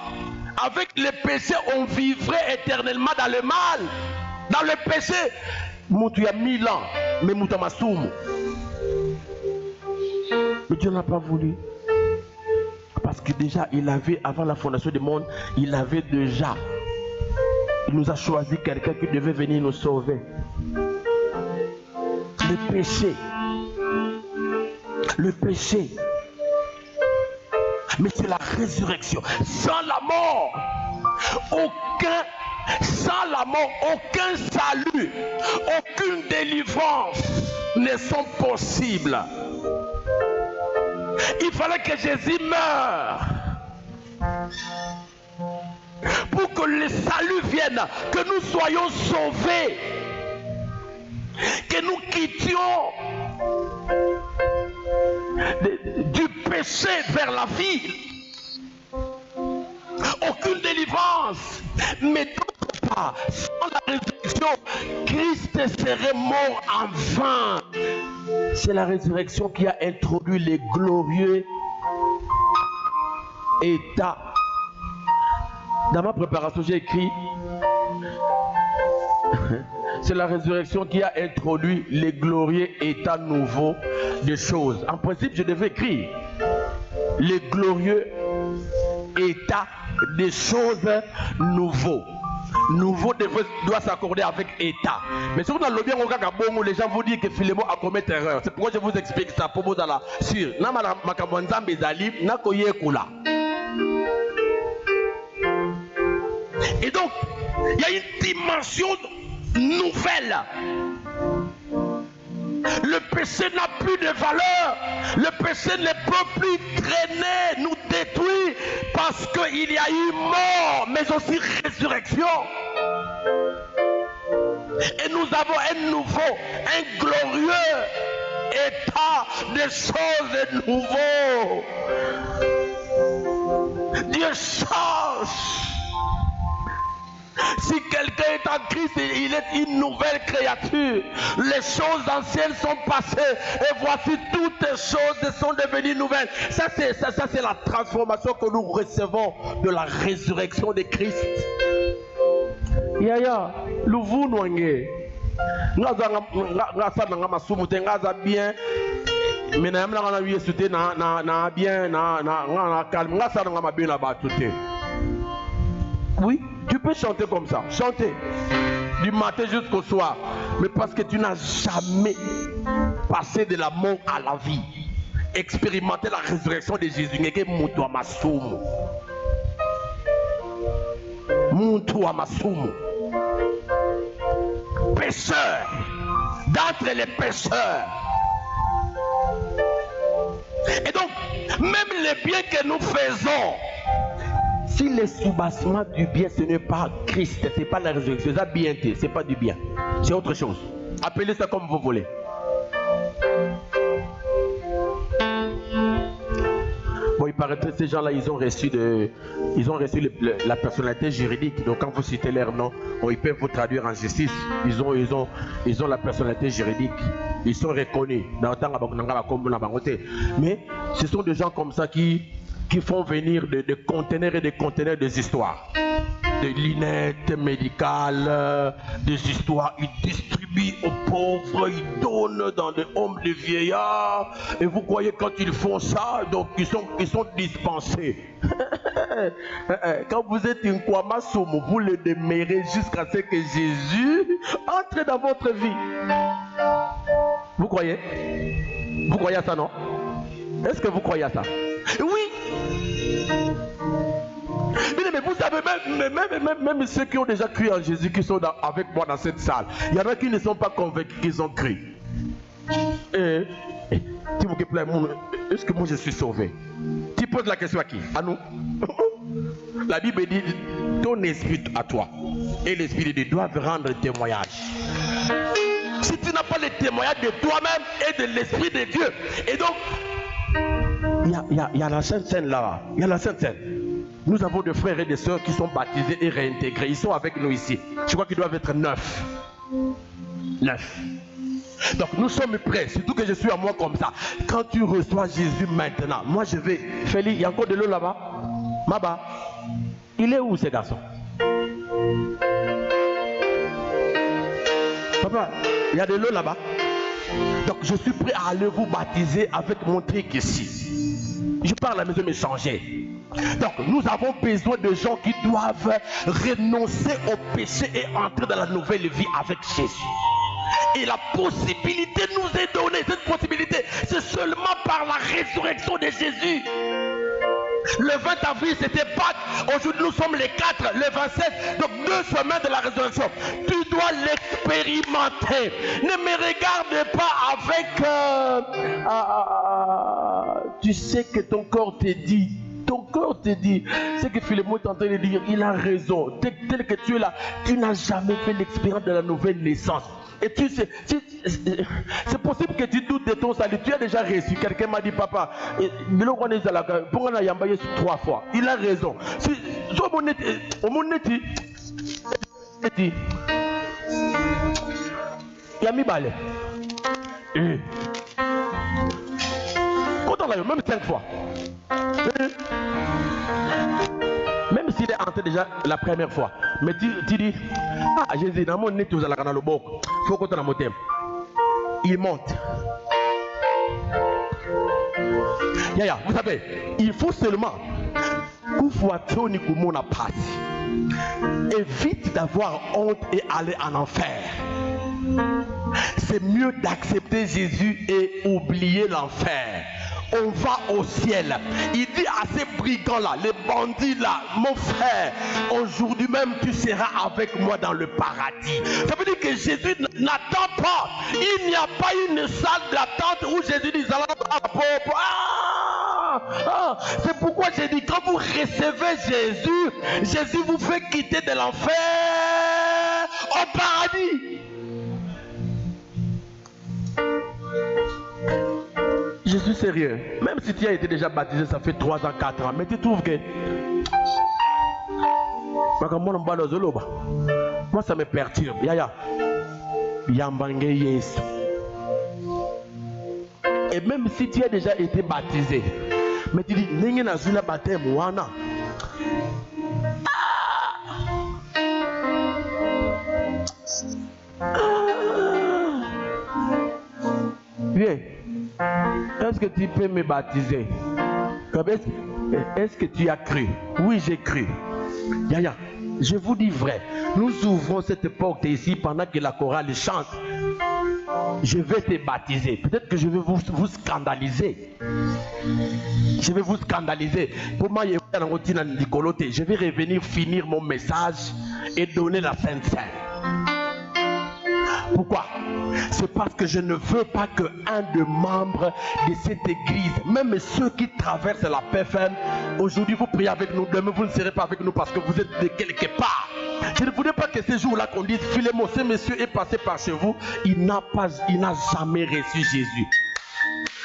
avec le péché, on vivrait éternellement dans le mal. Dans le péché, il y a 1000 ans, mais mais Dieu n'a pas voulu. Parce que déjà, il avait, avant la fondation du monde, il nous a choisi quelqu'un qui devait venir nous sauver. Le péché. Mais c'est la résurrection. Sans la mort, aucun salut, aucune délivrance ne sont possibles. Il fallait que Jésus meure pour que le salut vienne, que nous soyons sauvés, que nous quittions du péché vers la vie. Aucune délivrance. Mais d'autre part, sans la résurrection, Christ serait mort en vain. C'est la résurrection qui a introduit les glorieux états. Dans ma préparation, j'ai écrit c'est la résurrection qui a introduit les glorieux états nouveaux des choses. En principe, je devais écrire les glorieux états des choses nouveaux. Nouveau doit s'accorder avec état. Mais si vous avez bien les gens vous disent que Philémon a commis erreur. C'est pourquoi je vous explique ça pour vous dans sur. Et donc, il y a une dimension nouvelle. Le péché n'a plus de valeur. Le péché ne peut plus traîner, nous détruire, parce qu'il y a eu mort, mais aussi résurrection. Et nous avons un nouveau, un glorieux état de choses nouveaux. Dieu change. Si quelqu'un est en Christ, il est une nouvelle créature. Les choses anciennes sont passées et voici toutes les choses sont devenues nouvelles. Ça c'est la transformation que nous recevons de la résurrection de Christ. Yaya, luvu nouange. Ngaza nanga masumu te ngaza bien. Mais na yamla ngana wiye sute na bien na calme. Ngaza nanga mabien na batute. Oui, tu peux chanter comme ça, chanter du matin jusqu'au soir, mais parce que tu n'as jamais passé de la mort à la vie, expérimenté la résurrection de Jésus. Pécheur, d'entre les pécheurs. Et donc, même les biens que nous faisons, si le soubassement du bien, ce n'est pas Christ, ce n'est pas la résurrection, c'est bien, ce n'est pas du bien, c'est autre chose. Appelez ça comme vous voulez. Bon, il paraît que ces gens-là, ils ont reçu la personnalité juridique. Donc, quand vous citez leur nom, ils peuvent vous traduire en justice. Ils ont la personnalité juridique. Ils sont reconnus. Mais ce sont des gens comme ça qui qui font venir des conteneurs et des conteneurs des histoires. Des lunettes médicales, des histoires. Ils distribuent aux pauvres, ils donnent dans des homes de vieillards. Et vous croyez quand ils font ça, donc ils sont dispensés. Quand vous êtes une Kwamasoum, vous le demeurez jusqu'à ce que Jésus entre dans votre vie. Vous croyez? Vous croyez à ça, non? Est-ce que vous croyez à ça? Oui. Mais vous savez, même ceux qui ont déjà cru en Jésus, qui sont avec moi dans cette salle, il y en a qui ne sont pas convaincus qu'ils ont cru. S'il vous plaît, est-ce que moi je suis sauvé? Tu poses la question à qui? À nous. La Bible dit, ton esprit à toi et l'esprit de Dieu doivent rendre témoignage. Si tu n'as pas le témoignage de toi-même et de l'esprit de Dieu, et donc, il y a la Sainte Seine là-bas, il y a la Sainte Seine. Nous avons des frères et des sœurs qui sont baptisés et réintégrés. Ils sont avec nous ici. Je crois qu'ils doivent être 9. 9. Donc nous sommes prêts. Surtout que je suis à moi comme ça. Quand tu reçois Jésus maintenant, moi je vais. Félix, il y a encore de l'eau là-bas? Maba, il est où ce garçon? Papa, il y a de l'eau là-bas. Donc je suis prêt à aller vous baptiser avec mon truc ici. Je pars à la maison me changer. Donc nous avons besoin de gens qui doivent renoncer au péché et entrer dans la nouvelle vie avec Jésus. Et la possibilité nous est donnée. Cette possibilité, c'est seulement par la résurrection de Jésus. Le 20 avril, c'était Pâques. Aujourd'hui, nous sommes les 4, le 27. Donc 2 semaines de la résurrection. Tu dois l'expérimenter. Ne me regarde pas avec... tu sais que ton corps te dit. Ton corps te dit, c'est que Philémon est en train de dire, il a raison. Tel que tu es là, tu n'as jamais fait l'expérience de la nouvelle naissance. Et tu sais, c'est possible que tu doutes de ton salut. Tu as déjà reçu. Quelqu'un m'a dit, papa, pourquoi on a yambaye 3 fois? Il a raison. Il a mis balai. Quand on l'a eu, même 5 fois. Même s'il est entré déjà la première fois, mais tu dis, ah Jésus, dans mon nez, tu as la canal au bord, faut qu'on t'en monte. Il monte. Vous savez, il faut seulement évite d'avoir honte et aller en enfer. C'est mieux d'accepter Jésus et oublier l'enfer. On va au ciel. Il dit à ces brigands-là, les bandits là, mon frère, aujourd'hui même tu seras avec moi dans le paradis. Ça veut dire que Jésus n'attend pas. Il n'y a pas une salle d'attente où Jésus dit, c'est pourquoi j'ai dit, quand vous recevez Jésus, Jésus vous fait quitter de l'enfer au paradis. Je suis sérieux. Même si tu as été déjà baptisé, ça fait 3 ans, 4 ans. Mais tu trouves que... Moi, ça me perturbe. Et même si tu as déjà été baptisé, mais tu dis, bien. Est-ce que tu peux me baptiser? Est-ce que tu as cru? Oui, j'ai cru. Je vous dis vrai. Nous ouvrons cette porte ici pendant que la chorale chante. Je vais te baptiser. Peut-être que je vais vous scandaliser. Je vais vous scandaliser. Pour moi, je vais revenir finir mon message et donner la Sainte Seine. Pourquoi? C'est parce que je ne veux pas qu'un des membres de cette église, même ceux qui traversent la PFM, aujourd'hui vous priez avec nous, demain vous ne serez pas avec nous parce que vous êtes de quelque part. Je ne voudrais pas que ce jour-là qu'on dise, Philémon, ce monsieur est passé par chez vous, il n'a jamais reçu Jésus.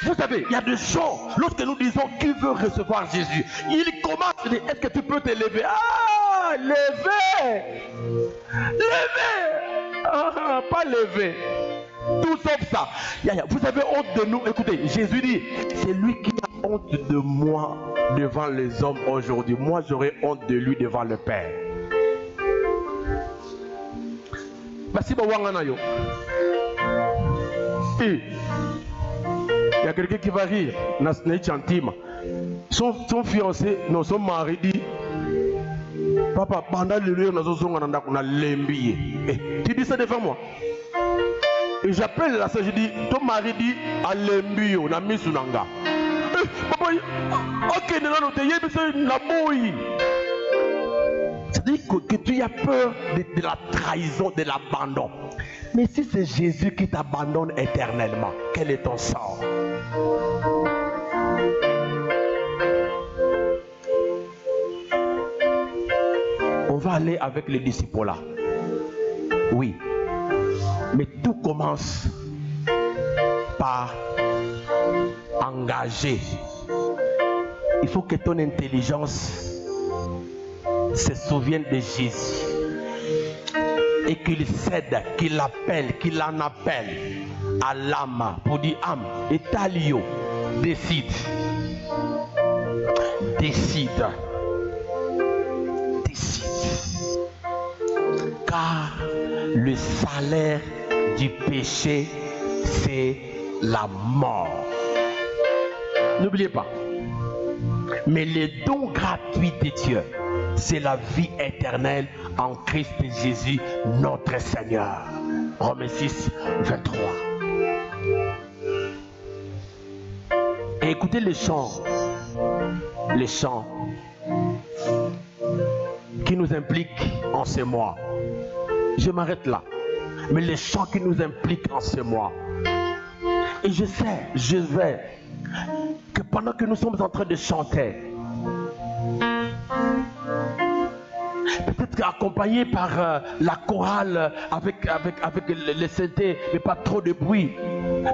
Vous savez, il y a des gens, lorsque nous disons qui veut recevoir Jésus, il commence à dire, est-ce que tu peux te lever? Ah, lever! Lever! Ah, pas lever. Tout sauf ça. Vous avez honte de nous. Écoutez, Jésus dit, c'est lui qui a honte de moi devant les hommes aujourd'hui. Moi, j'aurais honte de lui devant le Père. Basi ba wangana yo. Il y a quelqu'un qui va rire. Son fiancé, non, son mari dit, papa, pendant le lieu, nous avons lembié. Tu dis ça devant moi. Et j'appelle la sœur, je dis, ton mari dit, à lembio, na misunanga. Papa, ok, c'est-à-dire que tu as peur de la trahison, de l'abandon. Mais si c'est Jésus qui t'abandonne éternellement, quel est ton sort? On va aller avec les disciples là. Oui. Mais tout commence par engager. Il faut que ton intelligence se souvienne de Jésus et qu'il cède, qu'il appelle, qu'il en appelle à l'âme pour dire âme et talio, décide, car le salaire du péché c'est la mort. N'oubliez pas, mais le don gratuit de Dieu c'est la vie éternelle en Christ Jésus notre Seigneur. Romains 6, 23. Et écoutez les chants qui nous impliquent en ce mois. Je m'arrête là. Mais les chants qui nous impliquent en ce mois. Et je sais que pendant que nous sommes en train de chanter, peut-être accompagné par la chorale avec les synthés, mais pas trop de bruit,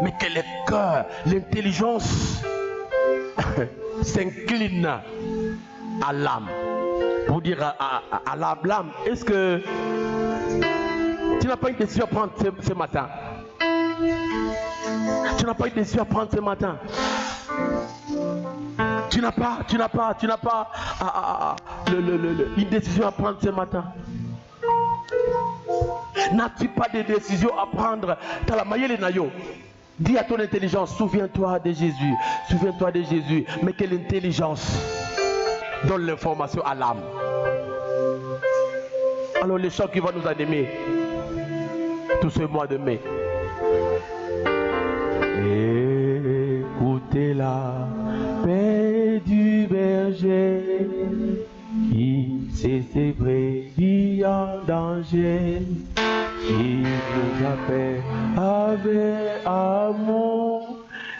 mais que le cœur, l'intelligence s'incline à l'âme. Pour dire à l'âme, est-ce que tu n'as pas une décision à prendre ce matin? Tu n'as pas une décision à prendre ce matin? Tu n'as pas une décision à prendre ce matin? N'as-tu pas de décision à prendre? Dis à ton intelligence, souviens-toi de Jésus, mais que l'intelligence donne l'information à l'âme. Alors le chant qui va nous animer tout ce mois de mai. Écoutez la paix du berger qui sait ses brebis en danger, qui nous appelle avec amour,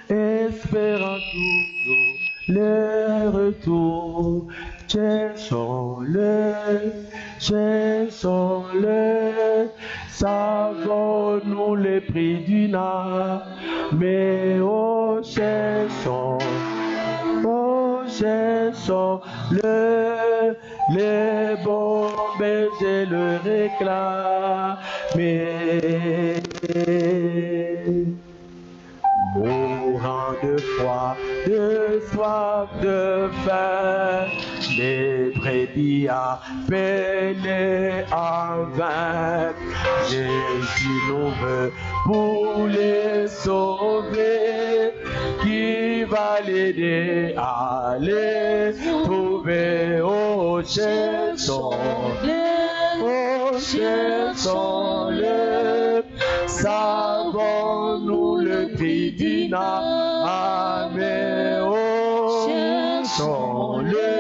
espérant toujours le retour. Cherchons-le, savons-nous le prix d'une âme, mais le bon berger le réclame, mais mourant de froid, de soif, de faim, les brebis appelées en vain. Jésus nous veut pour les sauver, qui va l'aider à les trouver. Oh, cherchons-le, savons-nous le prix d'une âme. Oh, cherchons-le,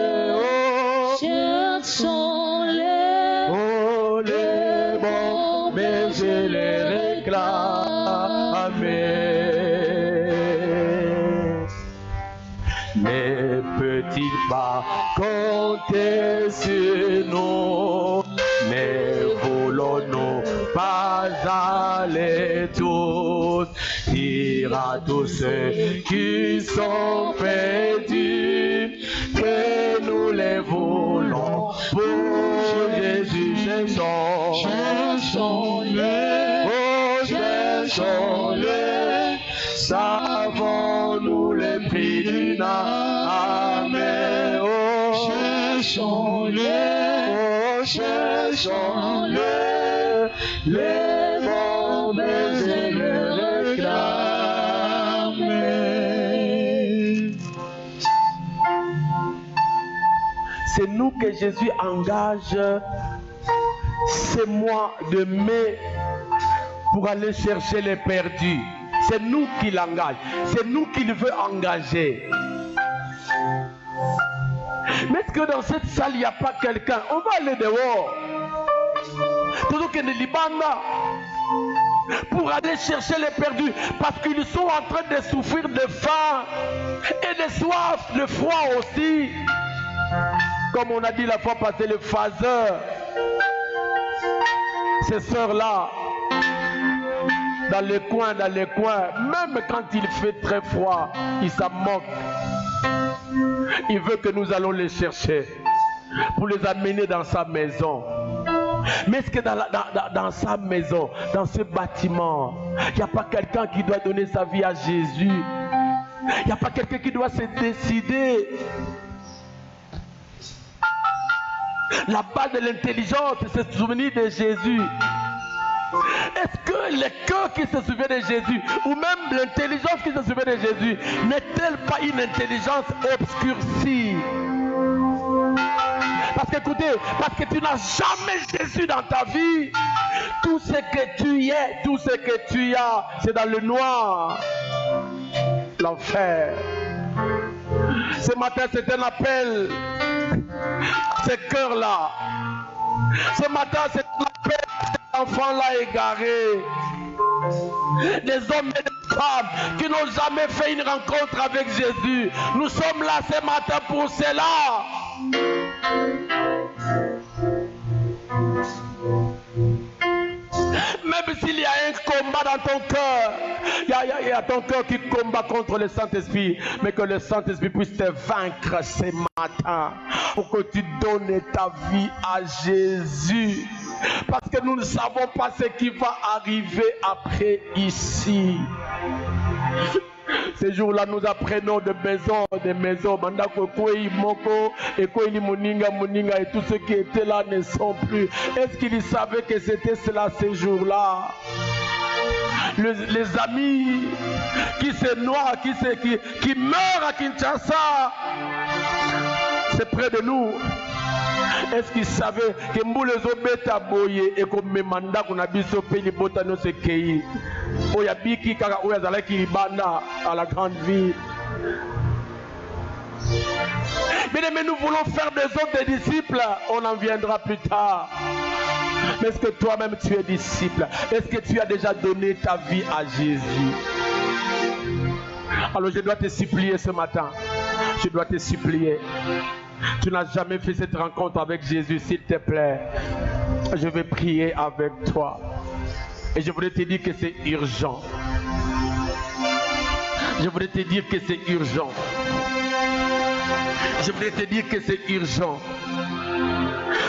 oh, les bons bergers les réclament. Ne peut-il pas compter sur nous? Ne voulons-nous pas aller tous dire à tous ceux qui sont perdus que nous les voulons pour Jésus? Cherchons-le, oh, cherchons-le, savons-nous les prix d'une âme. Oh, cherchons-les, cherchons-les, les mondes et les réclament. C'est nous que Jésus engage ces mois de mai pour aller chercher les perdus. C'est nous qui l'engage. C'est nous qu'il veut engager. Mais est-ce que dans cette salle, il n'y a pas quelqu'un? On va aller dehors. Tout que les Libanda pour aller chercher les perdus. Parce qu'ils sont en train de souffrir de faim et de soif, de froid aussi. Comme on a dit la fois passée, les phaseurs. Ces sœurs-là, dans les coins, même quand il fait très froid, ils s'en moquent. Il veut que nous allons les chercher pour les amener dans sa maison. Mais est-ce que dans sa maison, dans ce bâtiment, il n'y a pas quelqu'un qui doit donner sa vie à Jésus? Il n'y a pas quelqu'un qui doit se décider? La base de l'intelligence, c'est se souvenir de Jésus. Est-ce que les cœurs qui se souviennent de Jésus, ou même l'intelligence qui se souvient de Jésus, n'est-elle pas une intelligence obscurcie? Parce que écoutez, parce que tu n'as jamais Jésus dans ta vie, tout ce que tu es, tout ce que tu as, c'est dans le noir, l'enfer. Ce matin, c'est un appel à ces cœurs-là. Ce matin, c'est un appel à ces enfants-là égarés. Des hommes et des femmes qui n'ont jamais fait une rencontre avec Jésus. Nous sommes là ce matin pour cela. Même s'il y a un combat dans ton cœur, il y a ton cœur qui combat contre le Saint-Esprit, mais que le Saint-Esprit puisse te vaincre ce matin pour que tu donnes ta vie à Jésus. Parce que nous ne savons pas ce qui va arriver après ici. Ces jours-là, nous apprenons de maisons, Mandako Koi, Moko, et Koili Moninga, et tous ceux qui étaient là ne sont plus. Est-ce qu'ils savaient que c'était cela ces jours-là? Les amis qui se noient, qui meurent à Kinshasa, c'est près de nous. Est-ce qu'ils savaient que Mboulezo Beta Boye et comme Manda qu'on a biso pays botano se kei Oyabiki Kaka Oyazalaki Banda à la grande ville. Mais nous voulons faire des autres des disciples, on en viendra plus tard. Mais est-ce que toi-même tu es disciple? Est-ce que tu as déjà donné ta vie à Jésus? Alors je dois te supplier ce matin. Je dois te supplier. Tu n'as jamais fait cette rencontre avec Jésus, s'il te plaît. Je vais prier avec toi. Et je voudrais te dire que c'est urgent. Je voudrais te dire que c'est urgent. Je voudrais te dire que c'est urgent.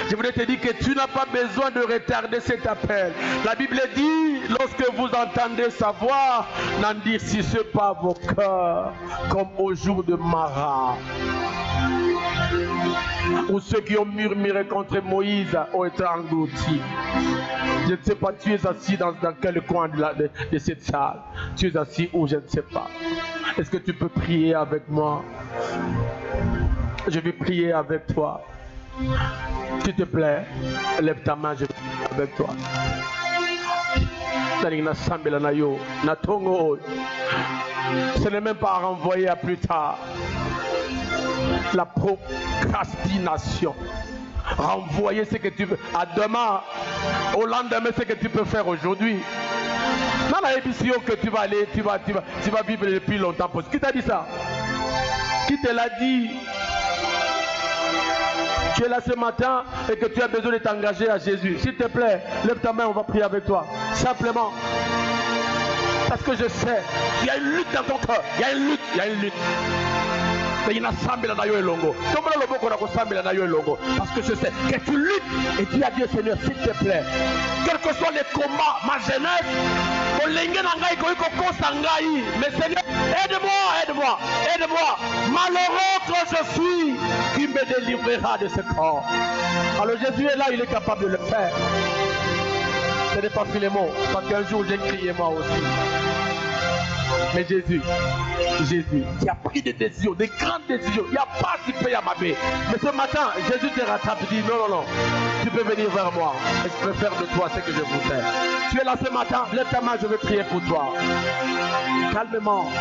Je voudrais te dire que tu n'as pas besoin de retarder cet appel. La Bible dit, lorsque vous entendez sa voix, n'endurcissez pas vos cœurs comme au jour de Mara. Ou ceux qui ont murmuré contre Moïse ont été engloutis. Je ne sais pas, tu es assis dans quel coin de cette salle. Tu es assis où, je ne sais pas. Est-ce que tu peux prier avec moi? Je vais prier avec toi. S'il te plaît, lève ta main, je prie avec toi. Ce n'est même pas à renvoyer à plus tard. La procrastination. Renvoyer ce que tu veux à demain, au lendemain, ce que tu peux faire aujourd'hui. Dans la émission que tu vas aller, tu vas vivre depuis longtemps. Qui t'a dit ça? Qui te l'a dit? Tu es là ce matin et que tu as besoin de t'engager à Jésus. S'il te plaît, lève ta main, on va prier avec toi. Simplement. Parce que je sais, il y a une lutte dans ton cœur. Il y a une lutte. Parce que je sais que tu luttes et tu as dit Seigneur, s'il te plaît, quels que soient les combats, ma jeunesse, mais Seigneur, aide-moi, malheureux que je suis, qui me délivrera de ce corps. Alors Jésus est là, il est capable de le faire. Ce n'est pas Philémon, parce qu'un jour j'ai crié moi aussi. Mais Jésus, qui a pris des décisions, des grandes décisions, il n'y a pas si peu à m'abbé. Mais ce matin, Jésus te rattrape et dit non, tu peux venir vers moi. Et je peux faire de toi ce que je voudrais. Tu es là ce matin, lève ta main, je veux prier pour toi. Calmement,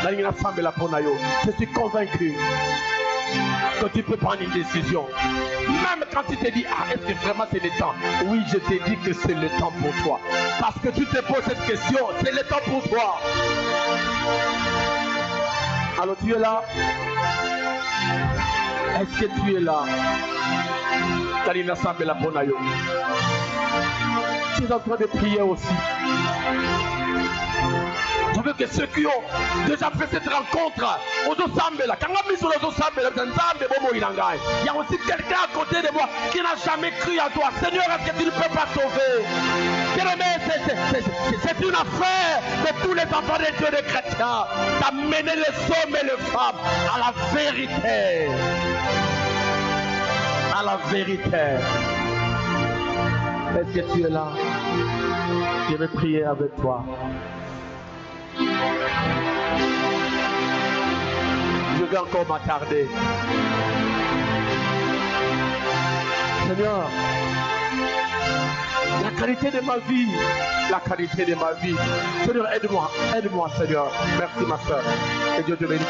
je suis convaincu que tu peux prendre une décision. Même quand tu te dis, est-ce que vraiment c'est le temps? Oui, je t'ai dit que c'est le temps pour toi. Parce que tu te poses cette question, c'est le temps pour toi. Alors tu es là? Est-ce que tu es là? Tu es en train de prier aussi. Je veux que ceux qui ont déjà fait cette rencontre, il y a aussi quelqu'un à côté de moi qui n'a jamais cru à toi. Seigneur, est-ce que tu ne peux pas sauver? C'est une affaire de tous les enfants de Dieu, des chrétiens, d'amener les hommes et les femmes à la vérité. À la vérité. Est-ce que tu es là? Je vais prier avec toi. Je vais encore m'attarder. Seigneur, la qualité de ma vie, Seigneur, aide-moi, Seigneur. Merci ma soeur, et Dieu te bénisse.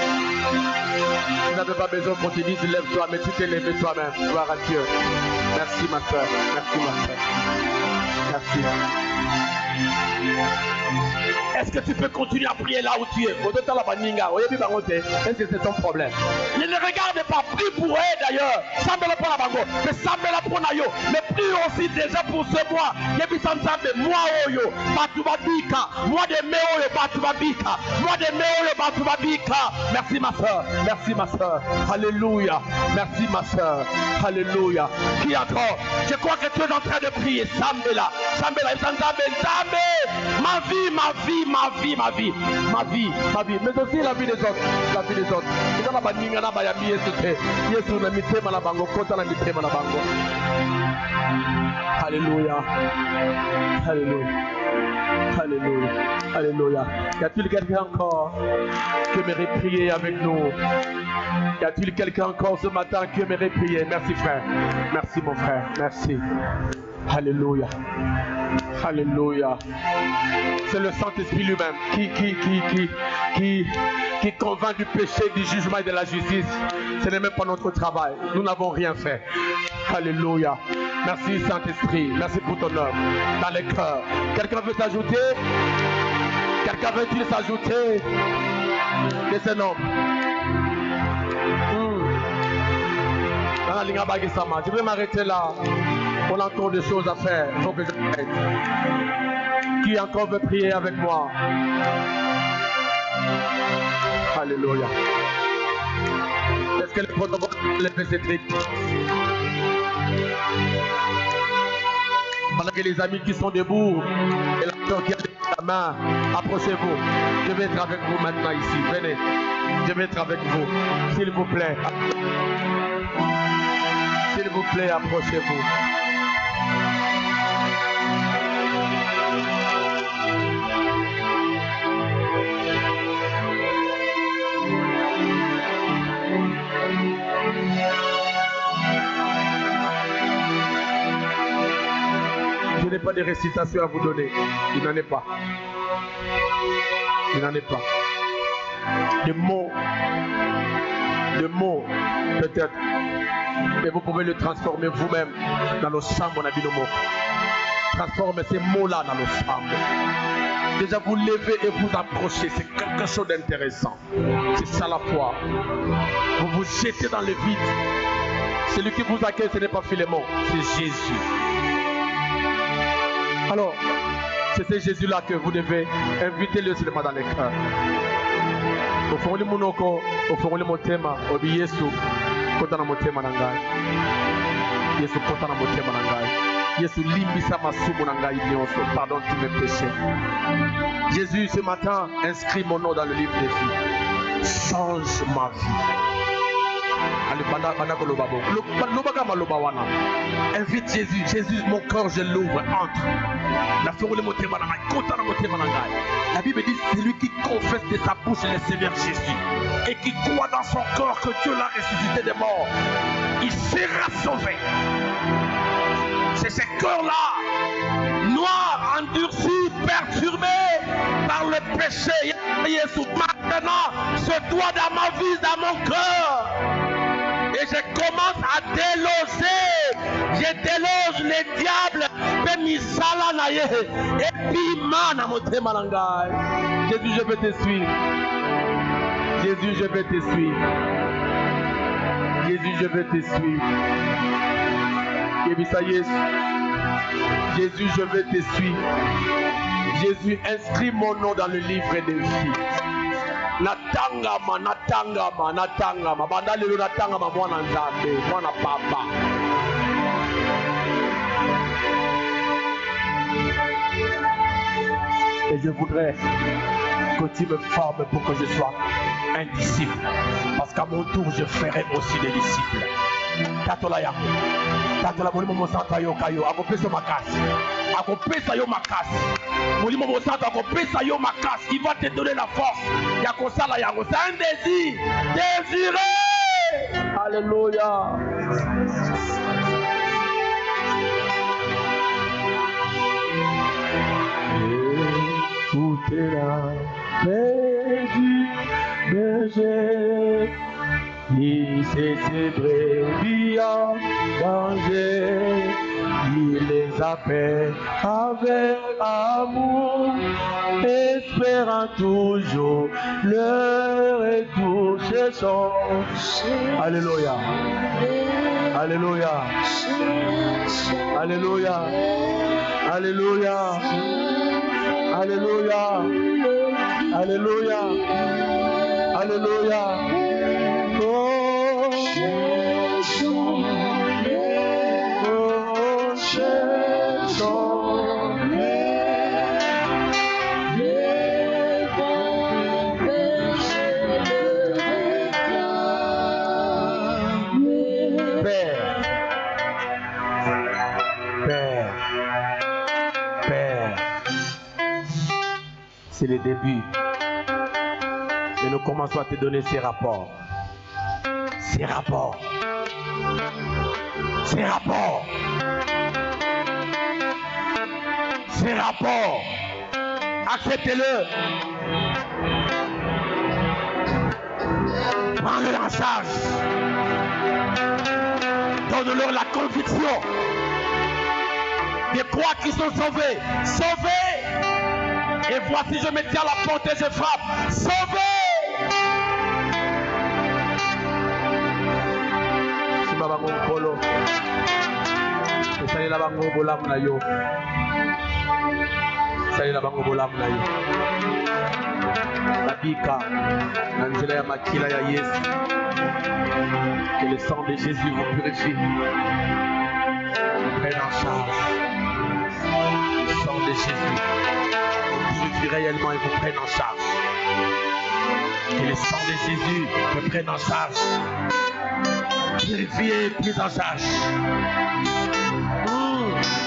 Tu n'avais pas besoin qu'on te dise lève-toi, mais tu t'es levé toi-même. Gloire à Dieu. Merci ma soeur, merci. Est-ce que tu peux continuer à prier là où tu es? Est-ce que c'est ton problème? Ne les regarde pas, prie pour eux d'ailleurs. Mais prie aussi déjà pour ce mois. Merci ma soeur. Alléluia. Merci ma soeur. Alléluia. Qui encore? Je crois que tu es en train de prier. Sambela. Ma vie, mais aussi la vie des autres. Alléluia. Y a-t-il quelqu'un encore qui aimerait prier avec nous? Y a-t-il quelqu'un encore ce matin qui aimerait prier? Merci frère. Merci mon frère. Merci. Alléluia. C'est le Saint-Esprit lui-même qui convainc du péché, du jugement et de la justice. Ce n'est même pas notre travail. Nous n'avons rien fait. Alléluia. Merci Saint-Esprit. Merci pour ton œuvre dans les cœurs. Quelqu'un veut s'ajouter? Quelqu'un veut-il s'ajouter de ce nom? Je vais m'arrêter là. On a encore des choses à faire. Il faut que j'arrête. Qui encore veut prier avec moi? Alléluia. Est-ce que le protocole lève ses tricks? Pendant que les amis qui sont debout et la soeur qui a la main, approchez-vous. Je vais être avec vous maintenant ici. Venez. Je vais être avec vous. S'il vous plaît. S'il vous plaît, approchez-vous. Je n'ai pas de récitation à vous donner. Il n'en est pas. De mots, peut-être. Mais vous pouvez le transformer vous-même dans le sang, mon ami, nos mots. Transformez ces mots-là dans le sang. Déjà, vous levez et vous approchez. C'est quelque chose d'intéressant. C'est ça la foi. Vous vous jetez dans le vide. Celui qui vous accueille, ce n'est pas Philémon, c'est Jésus. Alors, c'est ce Jésus-là que vous devez inviter le cinéma dans les cœurs. Au fond, ofunguli munoko ofunguli motema obi Yesu kota na motema na ngai. Yesu kota na motema na ngai. Yesu limbisa masumu na ngai nyonso. Pardonne tous mes péchés. Jésus, ce matin, inscris mon nom dans le livre des vies. Change ma vie. Invite Jésus. Jésus, mon cœur, je l'ouvre. Entre. La Bible dit, c'est lui qui confesse de sa bouche le Seigneur Jésus et qui croit dans son cœur que Dieu l'a ressuscité des morts, il sera sauvé. C'est ce cœur-là, noir, endurci, perturbé par le péché. Jésus, maintenant, c'est toi dans ma vie, dans mon cœur. Et je commence à déloger. Je déloge les diables. Et puis, Jésus, je vais te suivre. Jésus, je vais te suivre. Jésus, je vais te suivre. Jésus, je vais te suivre. Jésus, inscris mon nom dans le livre des vies. Natangama, natangama, natangama. Bandalelo natangama mwana nzambe, mwana papa. Et je voudrais que tu me formes pour que je sois un disciple. Parce qu'à mon tour, je ferai aussi des disciples. Tatola yako. Tatola molimo mosanta yo kayo. Akopesa makasi. Akopesa yo makasi. Molimo mosanta akopesa yo makasi. Il va te donner la force. Yakosala yango. C'est un désir. Désiré. Alléluia. Écoutez la paix du berger. Il sait ses brebis en danger, il les appelle avec amour, espérant toujours le retour chez son. Alléluia. Alléluia. Alléluia. Alléluia. Alléluia. Alléluia. Alléluia. Oh, Père, c'est le début. Et nous commençons à te donner ces rapports. Ces rapports. Ces rapports. Ces rapports. Acceptez-le. Prends-le en charge. Donne-leur la conviction de croire qu'ils sont sauvés. Sauvés. Et voici, je me tiens à la porte et je frappe. Sauvés. Bango polo esali la bango bolam na yo esali la bango bolam na yo nabika na nzela ya makila ya Yesu. Que le sang de Jésus vous purifie, vous prenne en charge. Le sang de Jésus vous purifie réellement et vous prenne en charge. Que le sang de Jésus vous prenne en charge. Purifiez, prise en charge.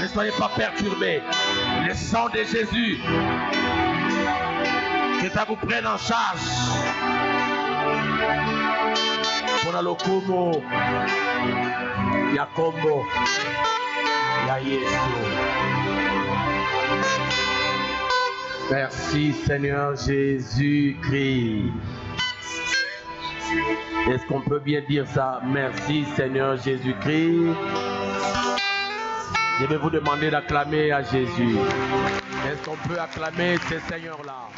Ne soyez pas perturbés. Le sang de Jésus, que ça vous prenne en charge. Pour le Komo, Yakombo, Yayesu. Merci Seigneur Jésus-Christ. Est-ce qu'on peut bien dire ça? Merci Seigneur Jésus-Christ. Je vais vous demander d'acclamer à Jésus. Est-ce qu'on peut acclamer ce Seigneur-là?